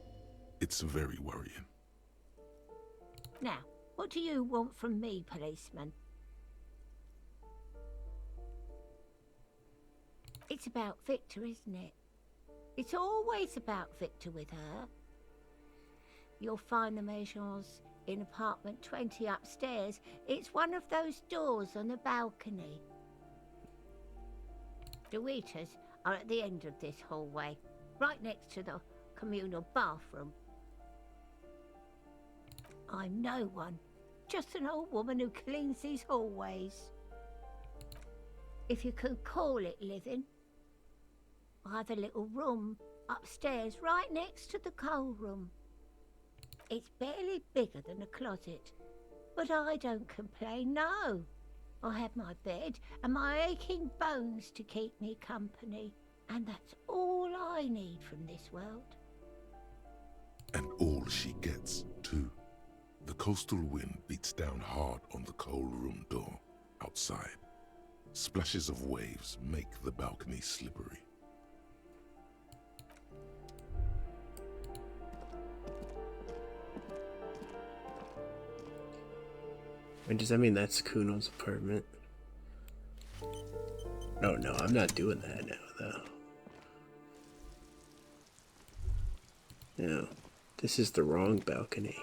It's very worrying. Now, what do you want from me, policeman? It's about Victor, isn't it? It's always about Victor with her. You'll find the Maisons in apartment 20 upstairs. It's one of those doors on the balcony. The waiters are at the end of this hallway, right next to the communal bathroom. I'm no one, just an old woman who cleans these hallways. If you could call it living. I have a little room upstairs right next to the coal room. It's barely bigger than a closet, but I don't complain, no. I have my bed and my aching bones to keep me company, and that's all I need from this world. And all she gets, too. The coastal wind beats down hard on the coal room door outside. Splashes of waves make the balcony slippery. And does that mean that's Kuno's apartment? Oh no, I'm not doing that now, though. No, this is the wrong balcony.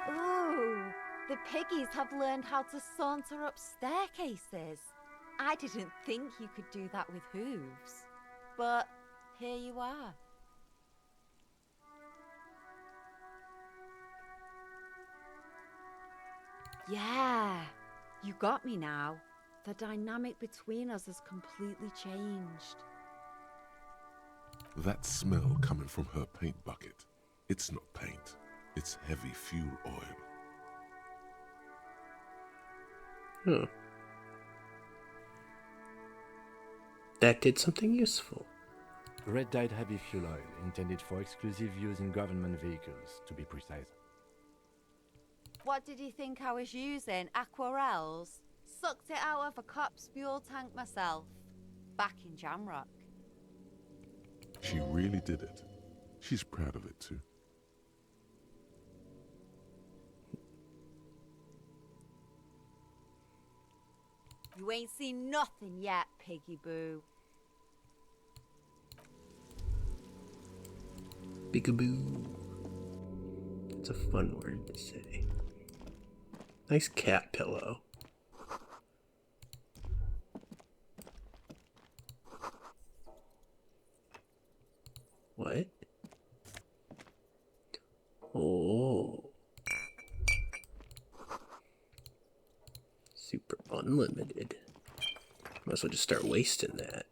Ooh, the piggies have learned how to saunter up staircases. I didn't think you could do that with hooves, but here you are. Yeah, you got me now. The dynamic between us has completely changed. That smell coming from her paint bucket. It's not paint. It's heavy fuel oil. Huh. That did something useful. Red dyed heavy fuel oil, intended for exclusive use in government vehicles, to be precise. What did you think I was using? Aquarels? Sucked it out of a cop's fuel tank myself. Back in Jamrock. She really did it. She's proud of it too. You ain't seen nothing yet, Piggy Boo. Peekaboo. It's a fun word to say. Nice cat pillow. What? Oh. Super unlimited. Might as well just start wasting that.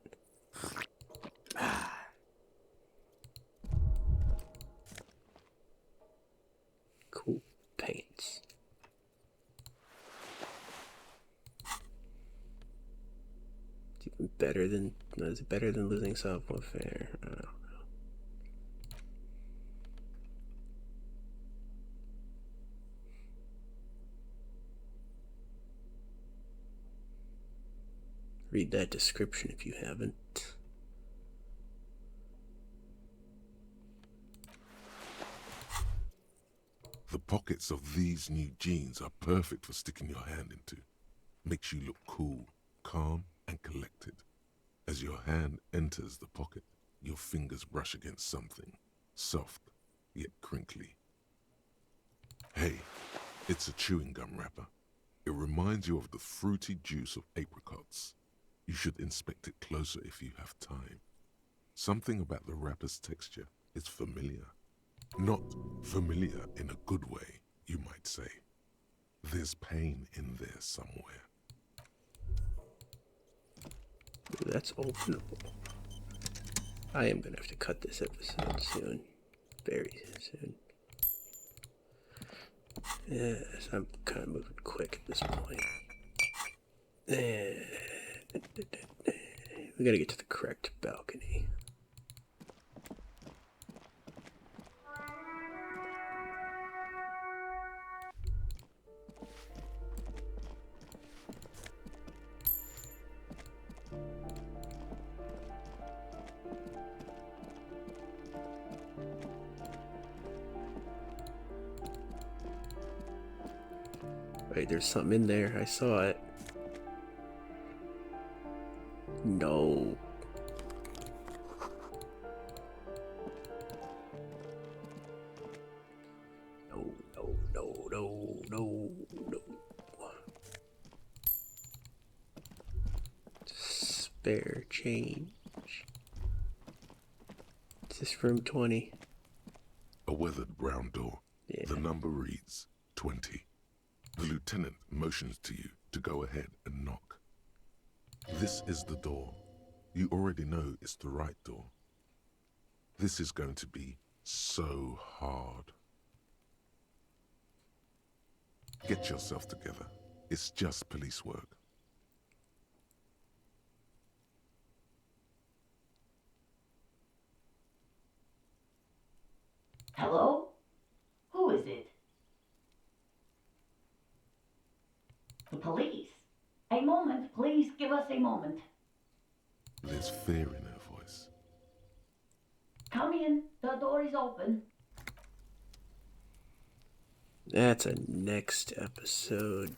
Cool paints. It's even better than, is it better than losing self-welfare? I don't know. Read that description if you haven't. The pockets of these new jeans are perfect for sticking your hand into. Makes you look cool, calm, and collected. As your hand enters the pocket, your fingers brush against something, soft, yet crinkly. Hey, it's a chewing gum wrapper. It reminds you of the fruity juice of apricots. You should inspect it closer if you have time. Something about the wrapper's texture is familiar. Not familiar in a good way, you might say. There's pain in there somewhere. That's openable. I am gonna have to cut this episode soon. Very soon. Yes, I'm kind of moving quick at this point. We gotta get to the correct balcony. Wait, there's something in there. I saw it. No. No. Spare change. Is this room 20? A weathered brown door. Yeah. The number reads 20. The lieutenant motions to you to go ahead and knock. This is the door. You already know it's the right door. This is going to be so hard. Get yourself together. It's just police work. Hello? Who is it? The police. A moment, please give us a moment. There's fear in her voice. Come in, the door is open. That's a next episode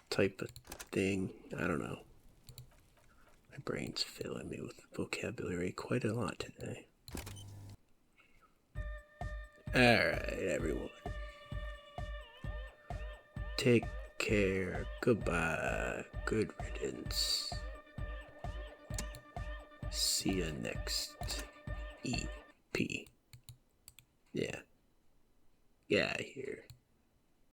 type of thing. I don't know. My brain's filling me with vocabulary quite a lot today. Alright, everyone. Take care. Goodbye. Good riddance. See you next EP. Yeah. Get out of here.